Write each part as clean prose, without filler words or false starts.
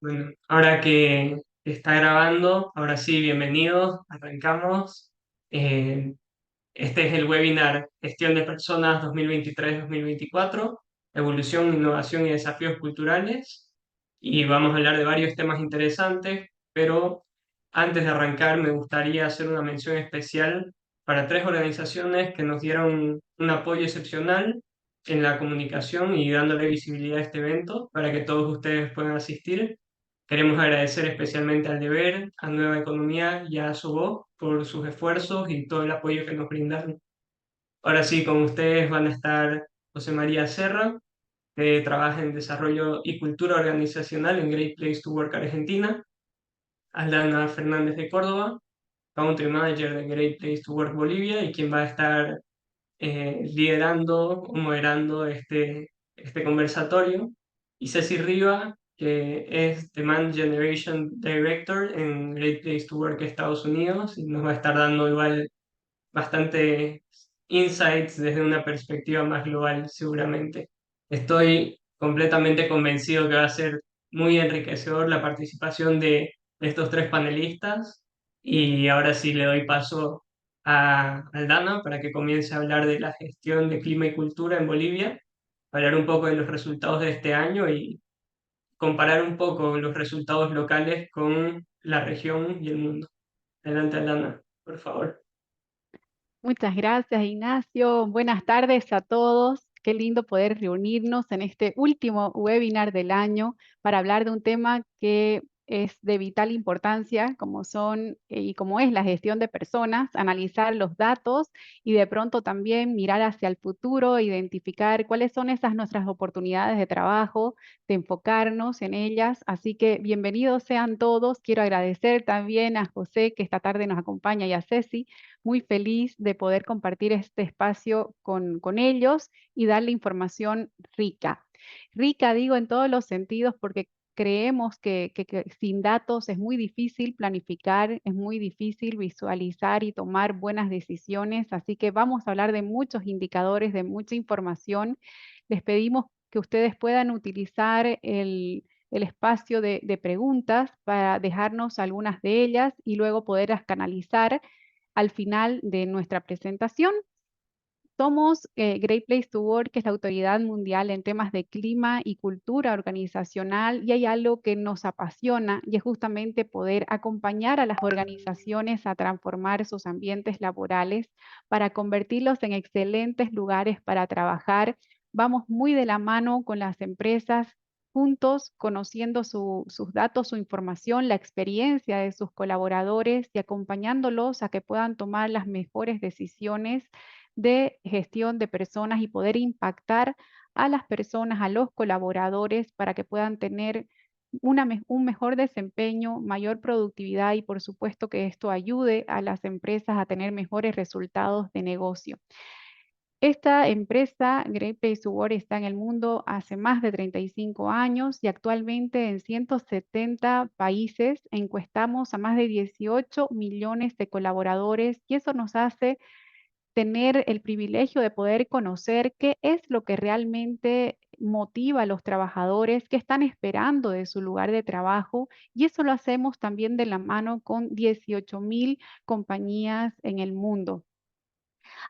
Bueno, ahora que está grabando, ahora sí, bienvenidos, arrancamos. Eh, este es el webinar Gestión de Personas 2023-2024, Evolución, Innovación y Desafíos Culturales. Y vamos a hablar de varios temas interesantes, pero antes de arrancar me gustaría hacer una mención especial para tres organizaciones que nos dieron un apoyo excepcional en la comunicación y dándole visibilidad a este evento para que todos ustedes puedan asistir. Queremos agradecer especialmente al Deber, a Nueva Economía y a Sobo por sus esfuerzos y todo el apoyo que nos brindaron. Ahora sí, con ustedes van a estar José María Serra, que trabaja en Desarrollo y Cultura Organizacional en Great Place to Work Argentina, Aldana Fernández de Córdoba, Country Manager de Great Place to Work Bolivia y quien va a estar liderando o moderando este conversatorio, y Ceci Riva, que es Demand Generation Director en Great Place to Work Estados Unidos, y nos va a estar dando igual bastante insights desde una perspectiva más global, seguramente. Estoy completamente convencido que va a ser muy enriquecedor la participación de estos tres panelistas, y ahora sí le doy paso a Aldana para que comience a hablar de la gestión de clima y cultura en Bolivia, hablar un poco de los resultados de este año y comparar un poco los resultados locales con la región y el mundo. Adelante, Aldana, por favor. Muchas gracias, Ignacio. Buenas tardes a todos. Qué lindo poder reunirnos en este último webinar del año para hablar de un tema que es de vital importancia, como son y como es la gestión de personas, analizar los datos y de pronto también mirar hacia el futuro, identificar cuáles son esas nuestras oportunidades de trabajo, de enfocarnos en ellas. Así que bienvenidos sean todos. Quiero agradecer también a José, que esta tarde nos acompaña, y a Ceci, muy feliz de poder compartir este espacio con ellos y darle información rica. Rica, digo, en todos los sentidos, porque creemos que sin datos es muy difícil planificar, es muy difícil visualizar y tomar buenas decisiones, así que vamos a hablar de muchos indicadores, de mucha información. Les pedimos que ustedes puedan utilizar el espacio de preguntas para dejarnos algunas de ellas y luego poderlas canalizar al final de nuestra presentación. Somos Great Place to Work, que es la autoridad mundial en temas de clima y cultura organizacional, y hay algo que nos apasiona y es justamente poder acompañar a las organizaciones a transformar sus ambientes laborales para convertirlos en excelentes lugares para trabajar. Vamos muy de la mano con las empresas, juntos, conociendo sus datos, su información, la experiencia de sus colaboradores y acompañándolos a que puedan tomar las mejores decisiones de gestión de personas y poder impactar a las personas, a los colaboradores, para que puedan tener un mejor desempeño, mayor productividad y por supuesto que esto ayude a las empresas a tener mejores resultados de negocio. Esta empresa, Great Place to Work, está en el mundo hace más de 35 años y actualmente en 170 países encuestamos a más de 18 millones de colaboradores, y eso nos hace tener el privilegio de poder conocer qué es lo que realmente motiva a los trabajadores, qué están esperando de su lugar de trabajo, y eso lo hacemos también de la mano con 18.000 compañías en el mundo.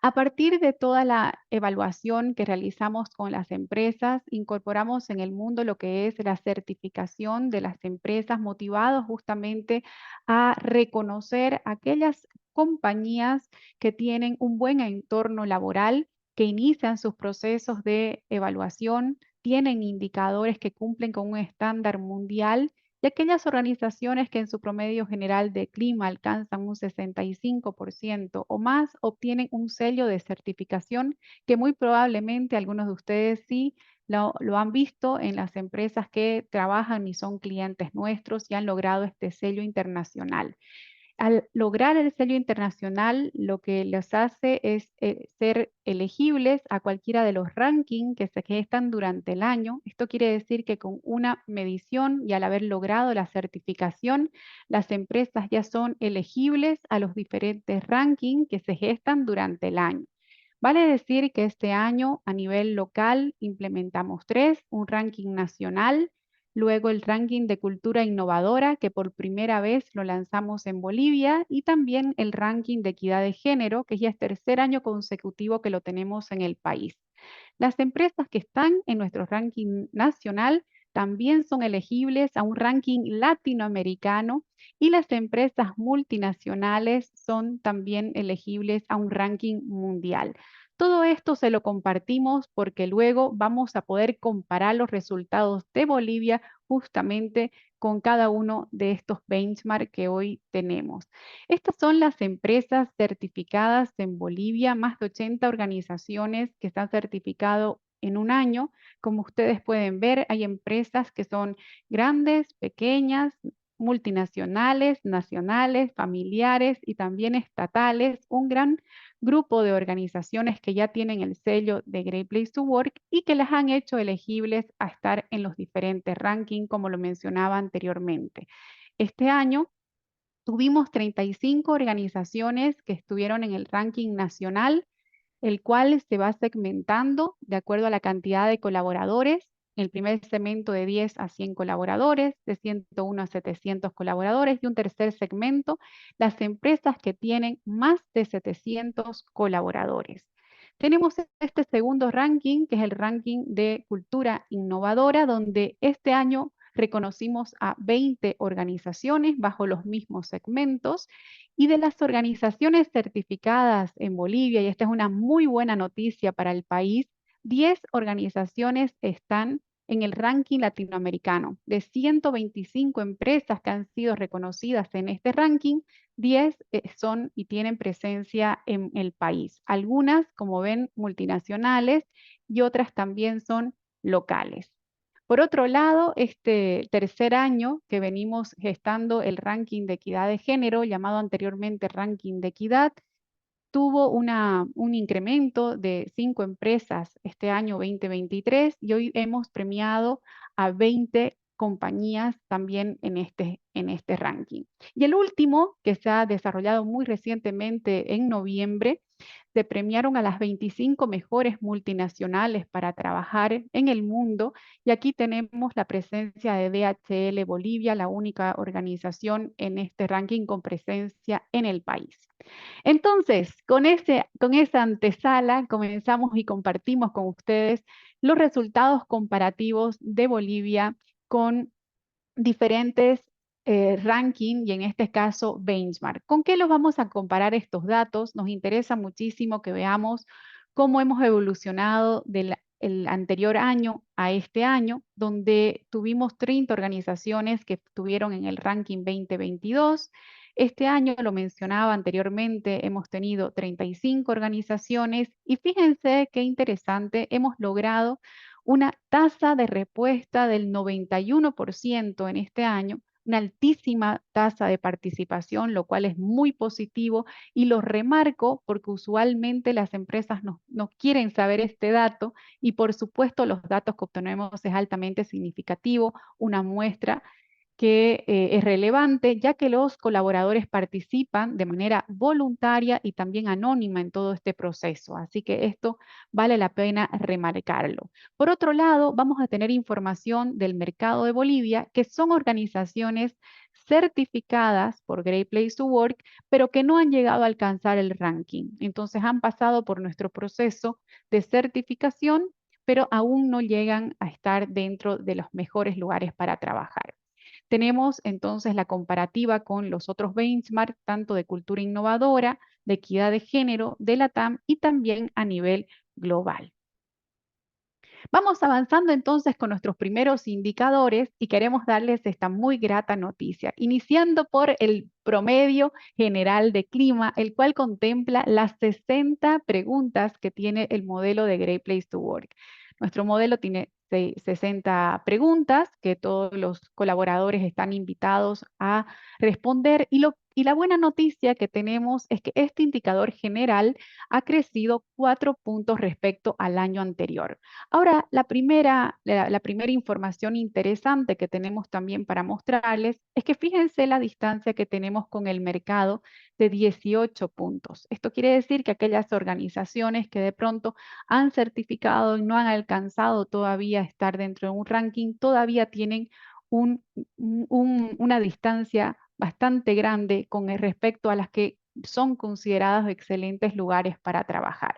A partir de toda la evaluación que realizamos con las empresas, incorporamos en el mundo lo que es la certificación de las empresas, motivados justamente a reconocer aquellas compañías que tienen un buen entorno laboral, que inician sus procesos de evaluación, tienen indicadores que cumplen con un estándar mundial, y aquellas organizaciones que en su promedio general de clima alcanzan un 65% o más obtienen un sello de certificación que muy probablemente algunos de ustedes sí lo han visto en las empresas que trabajan y son clientes nuestros y han logrado este sello internacional. Al lograr el sello internacional, lo que les hace es ser elegibles a cualquiera de los rankings que se gestan durante el año. Esto quiere decir que con una medición y al haber logrado la certificación, las empresas ya son elegibles a los diferentes rankings que se gestan durante el año. Vale decir que este año a nivel local implementamos tres: un ranking nacional, luego el ranking de cultura innovadora, que por primera vez lo lanzamos en Bolivia, y también el ranking de equidad de género, que ya es tercer año consecutivo que lo tenemos en el país. Las empresas que están en nuestro ranking nacional también son elegibles a un ranking latinoamericano y las empresas multinacionales son también elegibles a un ranking mundial. Todo esto se lo compartimos porque luego vamos a poder comparar los resultados de Bolivia justamente con cada uno de estos benchmarks que hoy tenemos. Estas son las empresas certificadas en Bolivia, más de 80 organizaciones que están certificadas en un año. Como ustedes pueden ver, hay empresas que son grandes, pequeñas, multinacionales, nacionales, familiares y también estatales. Un gran grupo de organizaciones que ya tienen el sello de Great Place to Work y que las han hecho elegibles a estar en los diferentes rankings, como lo mencionaba anteriormente. Este año tuvimos 35 organizaciones que estuvieron en el ranking nacional, el cual se va segmentando de acuerdo a la cantidad de colaboradores. El primer segmento de 10 a 100 colaboradores, de 101 a 700 colaboradores y un tercer segmento, las empresas que tienen más de 700 colaboradores. Tenemos este segundo ranking, que es el ranking de cultura innovadora, donde este año reconocimos a 20 organizaciones bajo los mismos segmentos y de las organizaciones certificadas en Bolivia, y esta es una muy buena noticia para el país, 10 organizaciones están en el ranking latinoamericano. De 125 empresas que han sido reconocidas en este ranking, 10 son y tienen presencia en el país. Algunas, como ven, multinacionales y otras también son locales. Por otro lado, este tercer año que venimos gestando el ranking de equidad de género, llamado anteriormente ranking de equidad, tuvo un incremento de 5 empresas este año 2023 y hoy hemos premiado a 20 compañías también en este ranking. Y el último, que se ha desarrollado muy recientemente en noviembre, se premiaron a las 25 mejores multinacionales para trabajar en el mundo y aquí tenemos la presencia de DHL Bolivia, la única organización en este ranking con presencia en el país. Entonces, con esa antesala comenzamos y compartimos con ustedes los resultados comparativos de Bolivia con diferentes ranking y en este caso benchmark. ¿Con qué los vamos a comparar estos datos? Nos interesa muchísimo que veamos cómo hemos evolucionado del el anterior año a este año, donde tuvimos 30 organizaciones que estuvieron en el ranking 2022. Este año, lo mencionaba anteriormente, hemos tenido 35 organizaciones y fíjense qué interesante, hemos logrado una tasa de respuesta del 91% en este año, una altísima tasa de participación, lo cual es muy positivo y lo remarco porque usualmente las empresas no quieren saber este dato y por supuesto los datos que obtenemos es altamente significativo, una muestra que es relevante, ya que los colaboradores participan de manera voluntaria y también anónima en todo este proceso. Así que esto vale la pena remarcarlo. Por otro lado, vamos a tener información del mercado de Bolivia, que son organizaciones certificadas por Great Place to Work, pero que no han llegado a alcanzar el ranking. Entonces han pasado por nuestro proceso de certificación, pero aún no llegan a estar dentro de los mejores lugares para trabajar. Tenemos entonces la comparativa con los otros benchmarks, tanto de cultura innovadora, de equidad de género, de la TAM y también a nivel global. Vamos avanzando entonces con nuestros primeros indicadores y queremos darles esta muy grata noticia, iniciando por el promedio general de clima, el cual contempla las 60 preguntas que tiene el modelo de Great Place to Work. Nuestro modelo tiene 60 preguntas que todos los colaboradores están invitados a responder y lo Y la buena noticia que tenemos es que este indicador general ha crecido 4 puntos respecto al año anterior. Ahora, la primera información interesante que tenemos también para mostrarles es que fíjense la distancia que tenemos con el mercado de 18 puntos. Esto quiere decir que aquellas organizaciones que de pronto han certificado y no han alcanzado todavía estar dentro de un ranking, todavía tienen una distancia bastante grande con respecto a las que son consideradas excelentes lugares para trabajar.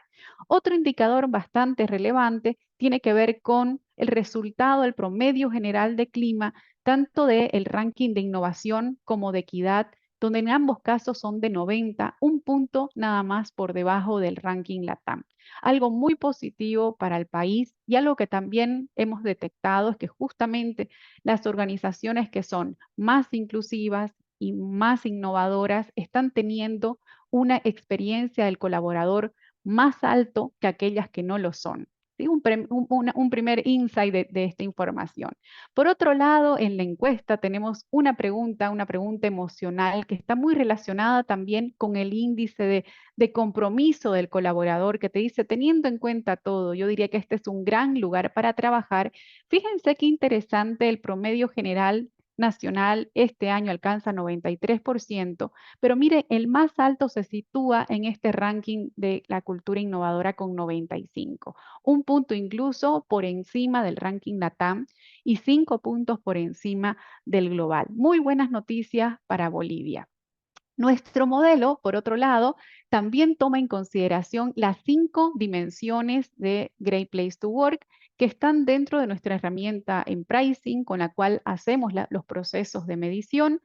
Otro indicador bastante relevante tiene que ver con el resultado, el promedio general de clima, tanto del ranking de innovación como de equidad, donde en ambos casos son de 90, un punto nada más por debajo del ranking LATAM. Algo muy positivo para el país y algo que también hemos detectado es que justamente las organizaciones que son más inclusivas y más innovadoras están teniendo una experiencia del colaborador más alto que aquellas que no lo son. ¿Sí? Un primer insight de esta información. Por otro lado, en la encuesta tenemos una pregunta emocional que está muy relacionada también con el índice de compromiso del colaborador que te dice, teniendo en cuenta todo, yo diría que este es un gran lugar para trabajar. Fíjense qué interesante el promedio general nacional este año alcanza 93%, pero mire, el más alto se sitúa en este ranking de la cultura innovadora con 95, un punto incluso por encima del ranking LATAM y 5 puntos por encima del global. Muy buenas noticias para Bolivia. Nuestro modelo, por otro lado, también toma en consideración las 5 dimensiones de Great Place to Work que están dentro de nuestra herramienta en pricing con la cual hacemos los procesos de medición.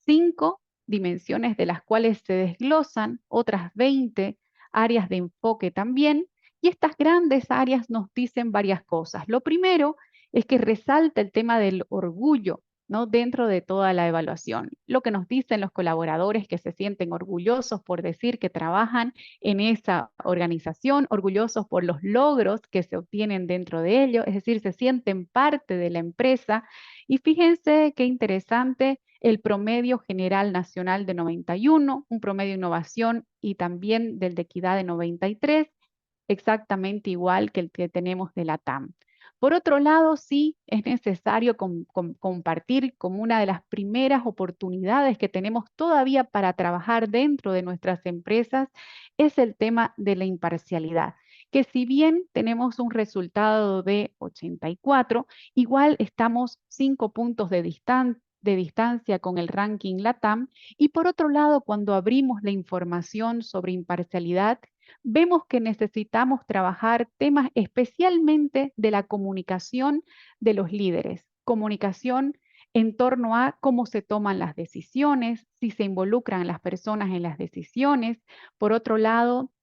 5 dimensiones de las cuales se desglosan otras 20 áreas de enfoque también. Y estas grandes áreas nos dicen varias cosas. Lo primero es que resalta el tema del orgullo, ¿no? Dentro de toda la evaluación. Lo que nos dicen los colaboradores que se sienten orgullosos por decir que trabajan en esa organización, orgullosos por los logros que se obtienen dentro de ello, es decir, se sienten parte de la empresa. Y fíjense qué interesante el promedio general nacional de 91, un promedio de innovación y también del de equidad de 93, exactamente igual que el que tenemos de la TAM. Por otro lado, sí es necesario compartir como una de las primeras oportunidades que tenemos todavía para trabajar dentro de nuestras empresas, es el tema de la imparcialidad, que si bien tenemos un resultado de 84, igual estamos 5 puntos de distancia con el ranking LATAM. Y por otro lado, cuando abrimos la información sobre imparcialidad, vemos que necesitamos trabajar temas especialmente de la comunicación de los líderes, comunicación en torno a cómo se toman las decisiones, si se involucran las personas en las decisiones. Por otro lado,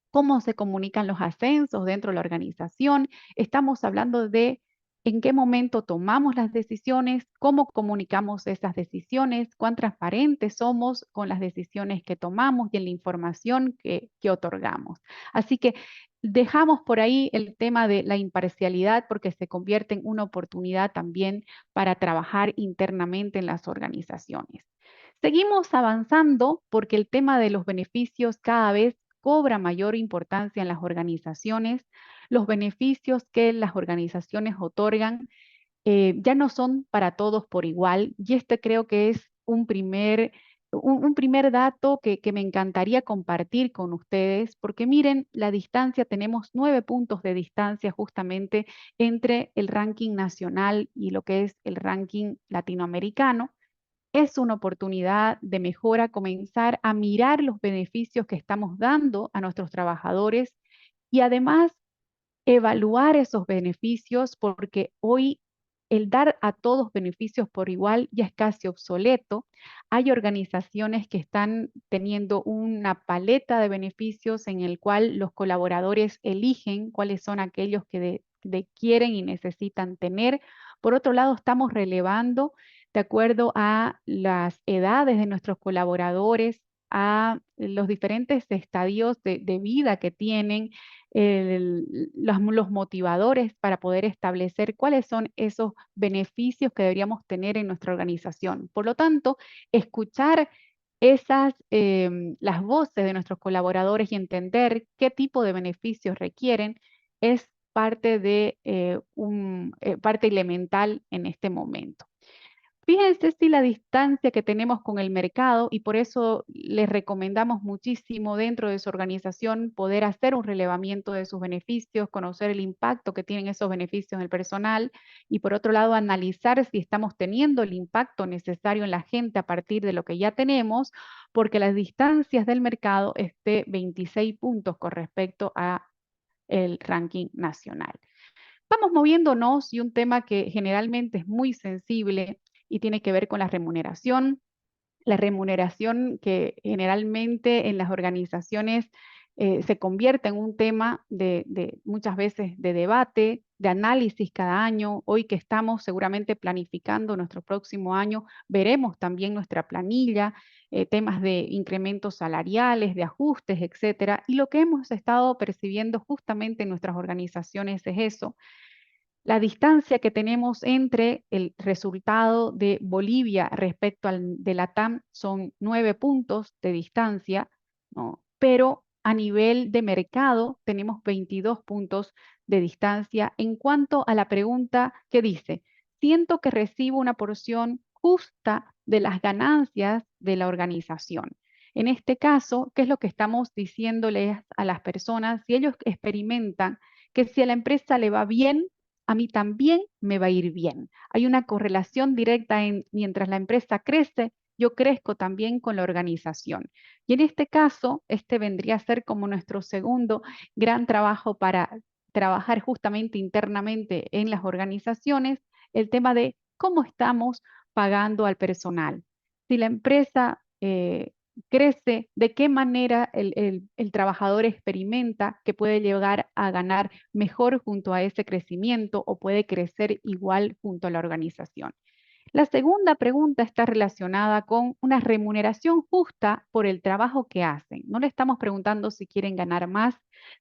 cómo se comunican los ascensos dentro de la organización. Estamos hablando de en qué momento tomamos las decisiones, cómo comunicamos esas decisiones, cuán transparentes somos con las decisiones que tomamos y en la información que otorgamos. Así que dejamos por ahí el tema de la imparcialidad porque se convierte en una oportunidad también para trabajar internamente en las organizaciones. Seguimos avanzando porque el tema de los beneficios cada vez cobra mayor importancia en las organizaciones. Los beneficios que las organizaciones otorgan ya no son para todos por igual y este creo que es un primer dato que me encantaría compartir con ustedes porque miren la distancia, tenemos 9 puntos de distancia justamente entre el ranking nacional y lo que es el ranking latinoamericano. Es una oportunidad de mejora comenzar a mirar los beneficios que estamos dando a nuestros trabajadores y además evaluar esos beneficios porque hoy el dar a todos beneficios por igual ya es casi obsoleto. Hay organizaciones que están teniendo una paleta de beneficios en el cual los colaboradores eligen cuáles son aquellos que quieren y necesitan tener. Por otro lado, estamos relevando de acuerdo a las edades de nuestros colaboradores, a los diferentes estadios de vida que tienen, los motivadores para poder establecer cuáles son esos beneficios que deberíamos tener en nuestra organización. Por lo tanto, escuchar las voces de nuestros colaboradores y entender qué tipo de beneficios requieren es parte elemental en este momento. Fíjense si la distancia que tenemos con el mercado, y por eso les recomendamos muchísimo dentro de su organización poder hacer un relevamiento de sus beneficios, conocer el impacto que tienen esos beneficios en el personal y por otro lado analizar si estamos teniendo el impacto necesario en la gente a partir de lo que ya tenemos, porque las distancias del mercado es de 26 puntos con respecto a el ranking nacional. Vamos moviéndonos y un tema que generalmente es muy sensible y tiene que ver con la remuneración que generalmente en las organizaciones se convierte en un tema de muchas veces de debate, de análisis cada año. Hoy que estamos seguramente planificando nuestro próximo año, veremos también nuestra planilla, temas de incrementos salariales, de ajustes, etcétera. Y lo que hemos estado percibiendo justamente en nuestras organizaciones es eso, la distancia que tenemos entre el resultado de Bolivia respecto al de Latam son 9 puntos de distancia, ¿no? Pero a nivel de mercado tenemos 22 puntos de distancia en cuanto a la pregunta que dice, siento que recibo una porción justa de las ganancias de la organización. En este caso, ¿qué es lo que estamos diciéndoles a las personas? Si ellos experimentan que si a la empresa le va bien, a mí también me va a ir bien. Hay una correlación directa en mientras la empresa crece, yo crezco también con la organización. Y en este caso, este vendría a ser como nuestro segundo gran trabajo para trabajar justamente internamente en las organizaciones, el tema de cómo estamos pagando al personal. Si la empresa crece, de qué manera el trabajador experimenta que puede llegar a ganar mejor junto a ese crecimiento o puede crecer igual junto a la organización. La segunda pregunta está relacionada con una remuneración justa por el trabajo que hacen. No le estamos preguntando si quieren ganar más,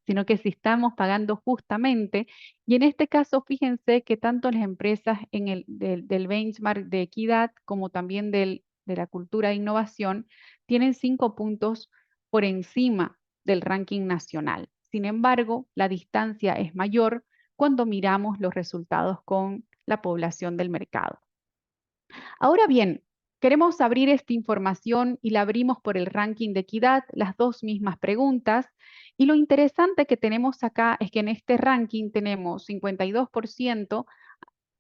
sino que si estamos pagando justamente. Y en este caso, fíjense que tanto las empresas del benchmark de equidad como también de la cultura de innovación tienen 5 puntos por encima del ranking nacional. Sin embargo, la distancia es mayor cuando miramos los resultados con la población del mercado. Ahora bien, queremos abrir esta información y la abrimos por el ranking de equidad, las dos mismas preguntas. Y lo interesante que tenemos acá es que en este ranking tenemos 52%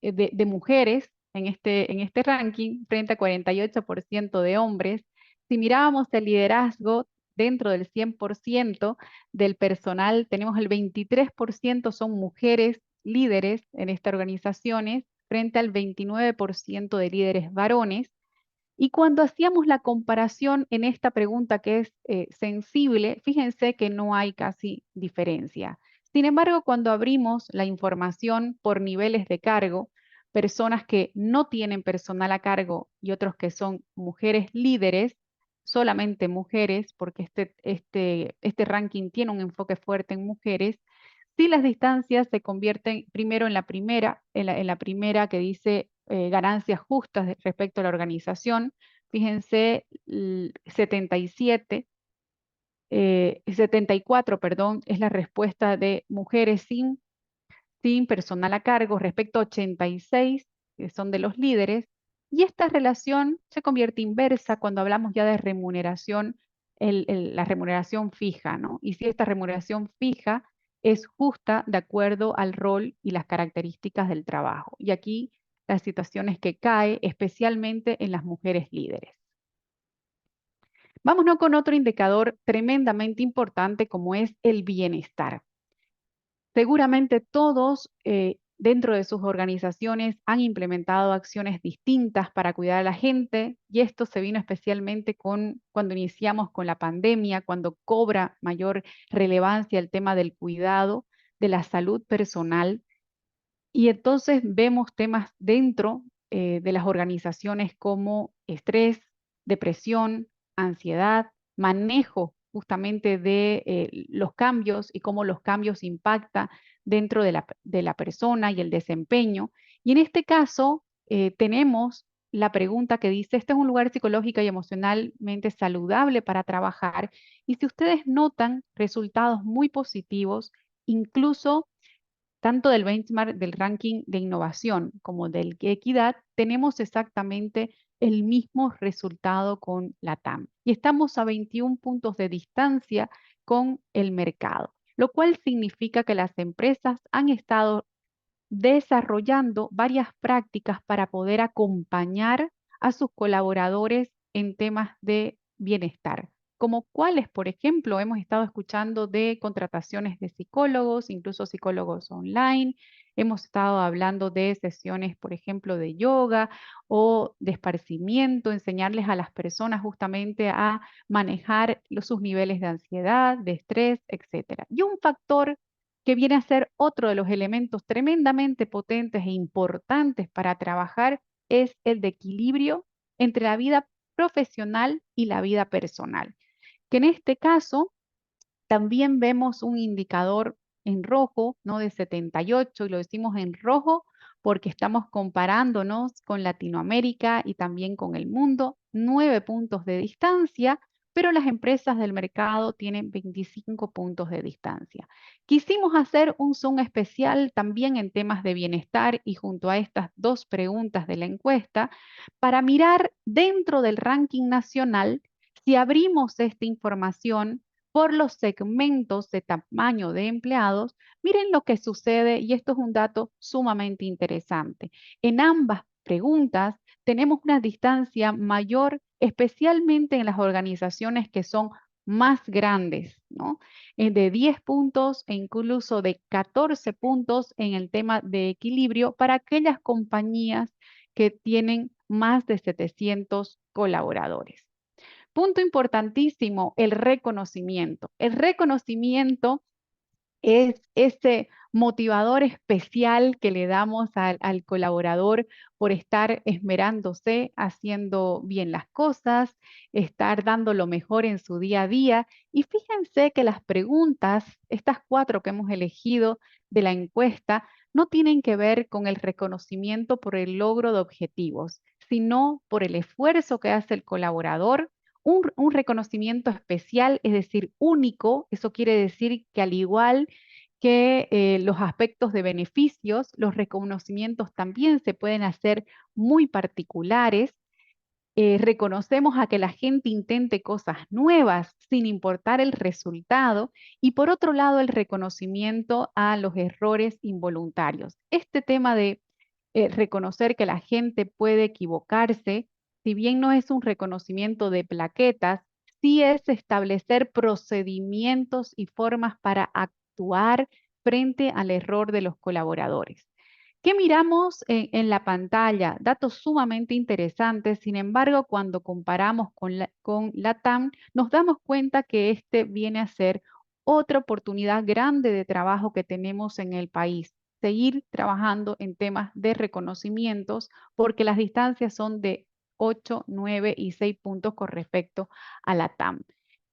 de mujeres en este ranking frente a 48% de hombres. Si mirábamos el liderazgo dentro del 100% del personal, tenemos el 23% son mujeres líderes en estas organizaciones frente al 29% de líderes varones. Y cuando hacíamos la comparación en esta pregunta que es sensible, fíjense que no hay casi diferencia. Sin embargo, cuando abrimos la información por niveles de cargo, personas que no tienen personal a cargo y otros que son mujeres líderes, solamente mujeres, porque este ranking tiene un enfoque fuerte en mujeres, si las distancias se convierten primero en la primera que dice ganancias justas respecto a la organización, fíjense, 74, perdón, es la respuesta de mujeres sin personal a cargo respecto a 86, que son de los líderes, y esta relación se convierte inversa cuando hablamos ya de remuneración, la remuneración fija, ¿no? Y si esta remuneración fija es justa de acuerdo al rol y las características del trabajo. Y aquí la situación es que cae especialmente en las mujeres líderes. Vámonos con otro indicador tremendamente importante como es el bienestar. Seguramente todos dentro de sus organizaciones han implementado acciones distintas para cuidar a la gente y esto se vino especialmente cuando iniciamos con la pandemia, cuando cobra mayor relevancia el tema del cuidado de la salud personal y entonces vemos temas dentro de las organizaciones como estrés, depresión, ansiedad, manejo justamente de los cambios y cómo los cambios impactan dentro de la persona y el desempeño. Y en este caso tenemos la pregunta que dice, este es un lugar psicológico y emocionalmente saludable para trabajar. Y si ustedes notan resultados muy positivos, incluso tanto del benchmark del ranking de innovación como del de equidad, tenemos exactamente el mismo resultado con la TAM. Y estamos a 21 puntos de distancia con el mercado, lo cual significa que las empresas han estado desarrollando varias prácticas para poder acompañar a sus colaboradores en temas de bienestar, como cuáles, por ejemplo, hemos estado escuchando de contrataciones de psicólogos, incluso psicólogos online, hemos estado hablando de sesiones, por ejemplo, de yoga o de esparcimiento, enseñarles a las personas justamente a manejar sus niveles de ansiedad, de estrés, etcétera. Y un factor que viene a ser otro de los elementos tremendamente potentes e importantes para trabajar, es el de equilibrio entre la vida profesional y la vida personal, que en este caso también vemos un indicador en rojo, ¿no? De 78, y lo decimos en rojo porque estamos comparándonos con Latinoamérica y también con el mundo, 9 puntos de distancia, pero las empresas del mercado tienen 25 puntos de distancia. Quisimos hacer un zoom especial también en temas de bienestar y junto a estas dos preguntas de la encuesta, para mirar dentro del ranking nacional si abrimos esta información por los segmentos de tamaño de empleados, miren lo que sucede y esto es un dato sumamente interesante. En ambas preguntas tenemos una distancia mayor, especialmente en las organizaciones que son más grandes, ¿no? De 10 puntos e incluso de 14 puntos en el tema de equilibrio para aquellas compañías que tienen más de 700 colaboradores. Punto importantísimo, el reconocimiento. El reconocimiento es ese motivador especial que le damos al colaborador por estar esmerándose, haciendo bien las cosas, estar dando lo mejor en su día a día. Y fíjense que las preguntas, estas cuatro que hemos elegido de la encuesta, no tienen que ver con el reconocimiento por el logro de objetivos, sino por el esfuerzo que hace el colaborador, un reconocimiento especial, es decir, único. Eso quiere decir que al igual que los aspectos de beneficios, los reconocimientos también se pueden hacer muy particulares. Reconocemos a que la gente intente cosas nuevas sin importar el resultado, y por otro lado el reconocimiento a los errores involuntarios. Este tema de reconocer que la gente puede equivocarse, si bien no es un reconocimiento de plaquetas, sí es establecer procedimientos y formas para actuar frente al error de los colaboradores. ¿Qué miramos en la pantalla? Datos sumamente interesantes. Sin embargo, cuando comparamos con la TAM, nos damos cuenta que este viene a ser otra oportunidad grande de trabajo que tenemos en el país. Seguir trabajando en temas de reconocimientos, porque las distancias son de 8, 9 y 6 puntos con respecto a la TAM.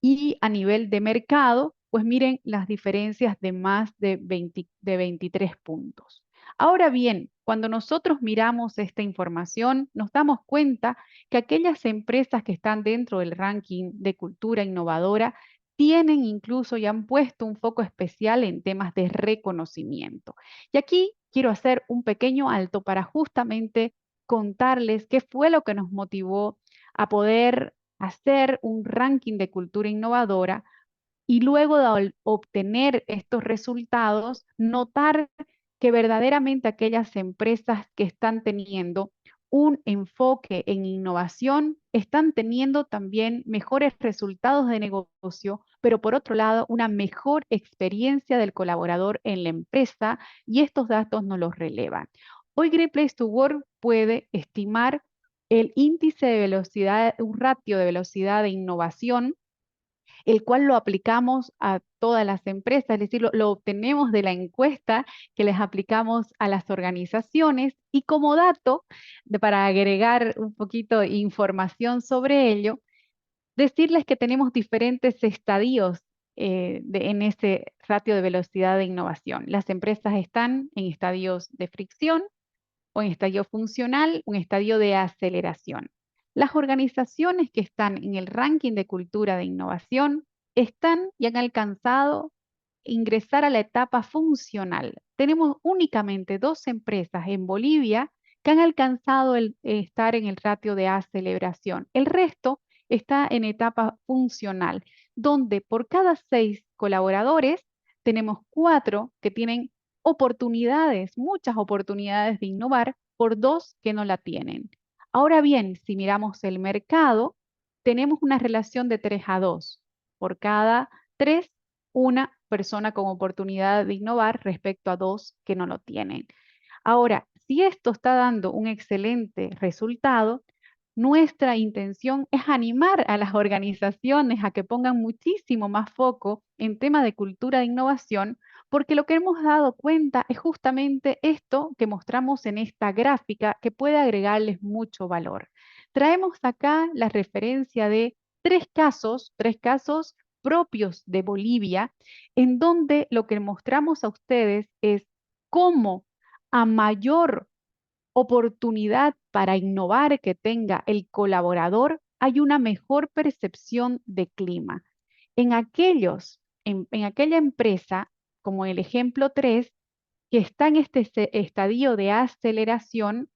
Y a nivel de mercado, pues miren las diferencias de más de 23 puntos. Ahora bien, cuando nosotros miramos esta información, nos damos cuenta que aquellas empresas que están dentro del ranking de cultura innovadora tienen incluso y han puesto un foco especial en temas de reconocimiento. Y aquí quiero hacer un pequeño alto para justamente contarles qué fue lo que nos motivó a poder hacer un ranking de cultura innovadora y luego de obtener estos resultados, notar que verdaderamente aquellas empresas que están teniendo un enfoque en innovación están teniendo también mejores resultados de negocio, pero por otro lado, una mejor experiencia del colaborador en la empresa, y estos datos nos los relevan. Hoy Great Place to Work puede estimar el índice de velocidad, un ratio de velocidad de innovación, el cual lo aplicamos a todas las empresas, es decir, lo obtenemos de la encuesta que les aplicamos a las organizaciones. Y como dato, para agregar un poquito de información sobre ello, decirles que tenemos diferentes estadios en ese ratio de velocidad de innovación. Las empresas están en estadios de fricción, o en estadio funcional, un estadio de aceleración. Las organizaciones que están en el ranking de cultura de innovación están y han alcanzado ingresar a la etapa funcional. Tenemos únicamente 2 empresas en Bolivia que han alcanzado estar en el ratio de aceleración. El resto está en etapa funcional, donde por cada 6 colaboradores tenemos 4 que tienen oportunidades, muchas oportunidades de innovar, por 2 que no la tienen. Ahora bien, si miramos el mercado, tenemos una relación de 3-2. Por cada 3, una persona con oportunidad de innovar respecto a 2 que no lo tienen. Ahora, si esto está dando un excelente resultado, nuestra intención es animar a las organizaciones a que pongan muchísimo más foco en temas de cultura de innovación, porque lo que hemos dado cuenta es justamente esto que mostramos en esta gráfica, que puede agregarles mucho valor. Traemos acá la referencia de 3 casos propios de Bolivia, en donde lo que mostramos a ustedes es cómo a mayor oportunidad para innovar que tenga el colaborador, hay una mejor percepción de clima. En aquella empresa, como el ejemplo 3, que está en este estadio de aceleración,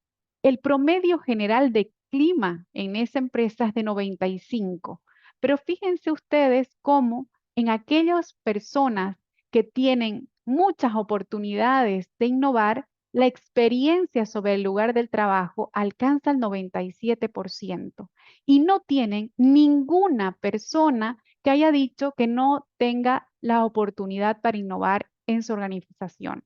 el promedio general de clima en esa empresa es de 95. Pero fíjense ustedes cómo en aquellas personas que tienen muchas oportunidades de innovar, la experiencia sobre el lugar del trabajo alcanza el 97% y no tienen ninguna persona que haya dicho que no tenga la oportunidad para innovar en su organización.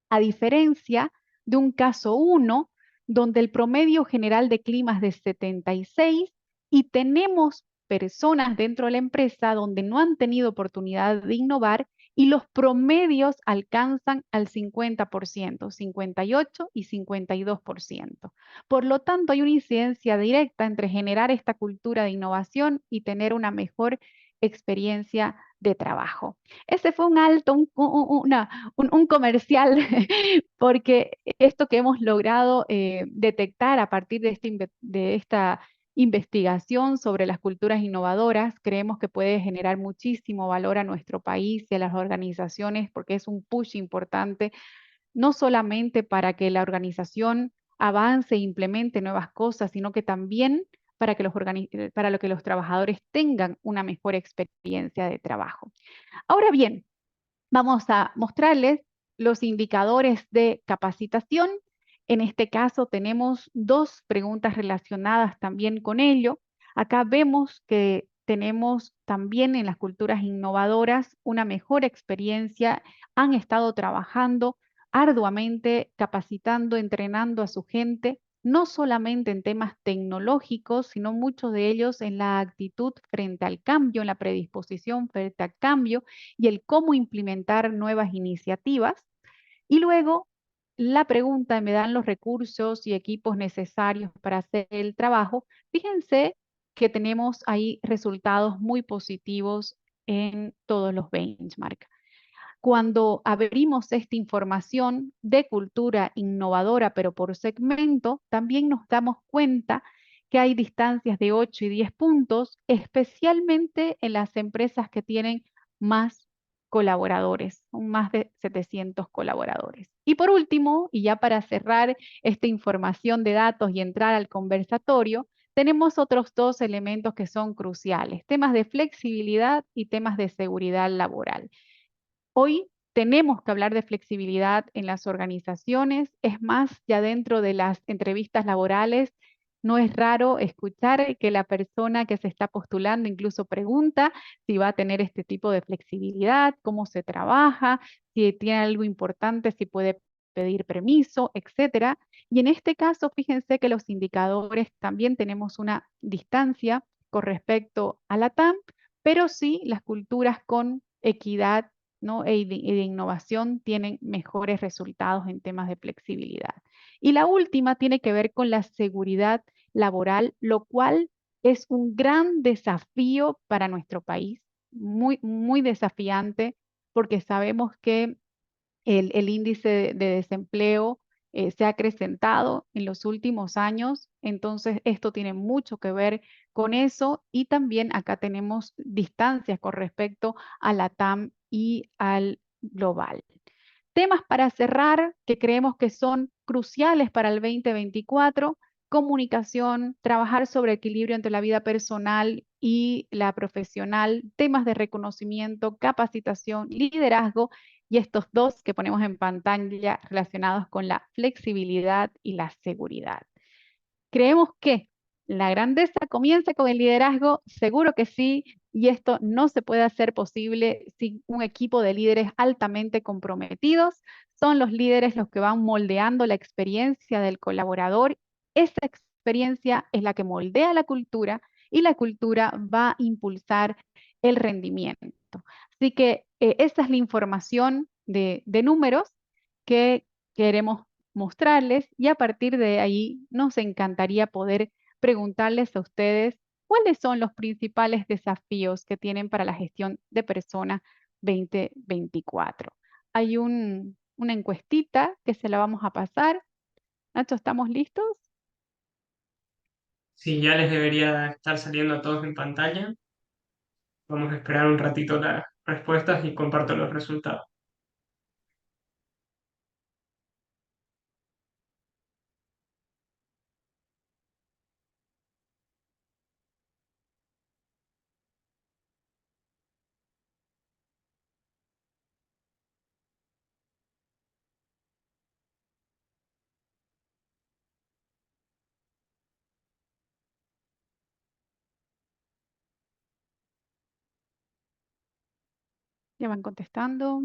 A diferencia de un caso 1, donde el promedio general de clima es de 76 y tenemos personas dentro de la empresa donde no han tenido oportunidad de innovar y los promedios alcanzan al 50%, 58 y 52%. Por lo tanto, hay una incidencia directa entre generar esta cultura de innovación y tener una mejor experiencia de trabajo. Ese fue un alto, un comercial, porque esto que hemos logrado detectar a partir de esta investigación sobre las culturas innovadoras, creemos que puede generar muchísimo valor a nuestro país y a las organizaciones, porque es un push importante, no solamente para que la organización avance e implemente nuevas cosas, sino que también para que los trabajadores tengan una mejor experiencia de trabajo. Ahora bien, vamos a mostrarles los indicadores de capacitación. En este caso tenemos 2 preguntas relacionadas también con ello. Acá vemos que tenemos también en las culturas innovadoras una mejor experiencia. Han estado trabajando arduamente, capacitando, entrenando a su gente, no solamente en temas tecnológicos, sino muchos de ellos en la actitud frente al cambio, en la predisposición frente al cambio y el cómo implementar nuevas iniciativas. Y luego la pregunta, ¿me dan los recursos y equipos necesarios para hacer el trabajo? Fíjense que tenemos ahí resultados muy positivos en todos los benchmarks. Cuando abrimos esta información de cultura innovadora, pero por segmento, también nos damos cuenta que hay distancias de 8 y 10 puntos, especialmente en las empresas que tienen más colaboradores, más de 700 colaboradores. Y por último, y ya para cerrar esta información de datos y entrar al conversatorio, tenemos otros 2 elementos que son cruciales, temas de flexibilidad y temas de seguridad laboral. Hoy tenemos que hablar de flexibilidad en las organizaciones. Es más, ya dentro de las entrevistas laborales, no es raro escuchar que la persona que se está postulando incluso pregunta si va a tener este tipo de flexibilidad, cómo se trabaja, si tiene algo importante, si puede pedir permiso, etcétera. Y en este caso, fíjense que los indicadores también tenemos una distancia con respecto a la TAM, pero sí las culturas con equidad, ¿no? de innovación tienen mejores resultados en temas de flexibilidad. Y la última tiene que ver con la seguridad laboral, lo cual es un gran desafío para nuestro país, muy, muy desafiante, porque sabemos que el índice de desempleo se ha acrecentado en los últimos años. Entonces, esto tiene mucho que ver con eso y también acá tenemos distancias con respecto a la TAM y al global. Temas para cerrar que creemos que son cruciales para el 2024: comunicación, trabajar sobre equilibrio entre la vida personal y la profesional, temas de reconocimiento, capacitación, liderazgo y estos dos que ponemos en pantalla relacionados con la flexibilidad y la seguridad. Creemos que la grandeza comienza con el liderazgo, seguro que sí, y esto no se puede hacer posible sin un equipo de líderes altamente comprometidos. Son los líderes los que van moldeando la experiencia del colaborador. Esa experiencia es la que moldea la cultura y la cultura va a impulsar el rendimiento. Así que esa es la información de números que queremos mostrarles y a partir de ahí nos encantaría poder preguntarles a ustedes cuáles son los principales desafíos que tienen para la gestión de personas 2024. Hay una encuestita que se la vamos a pasar. Nacho, ¿estamos listos? Sí, ya les debería estar saliendo a todos en pantalla. Vamos a esperar un ratito las respuestas y comparto los resultados. Ya van contestando.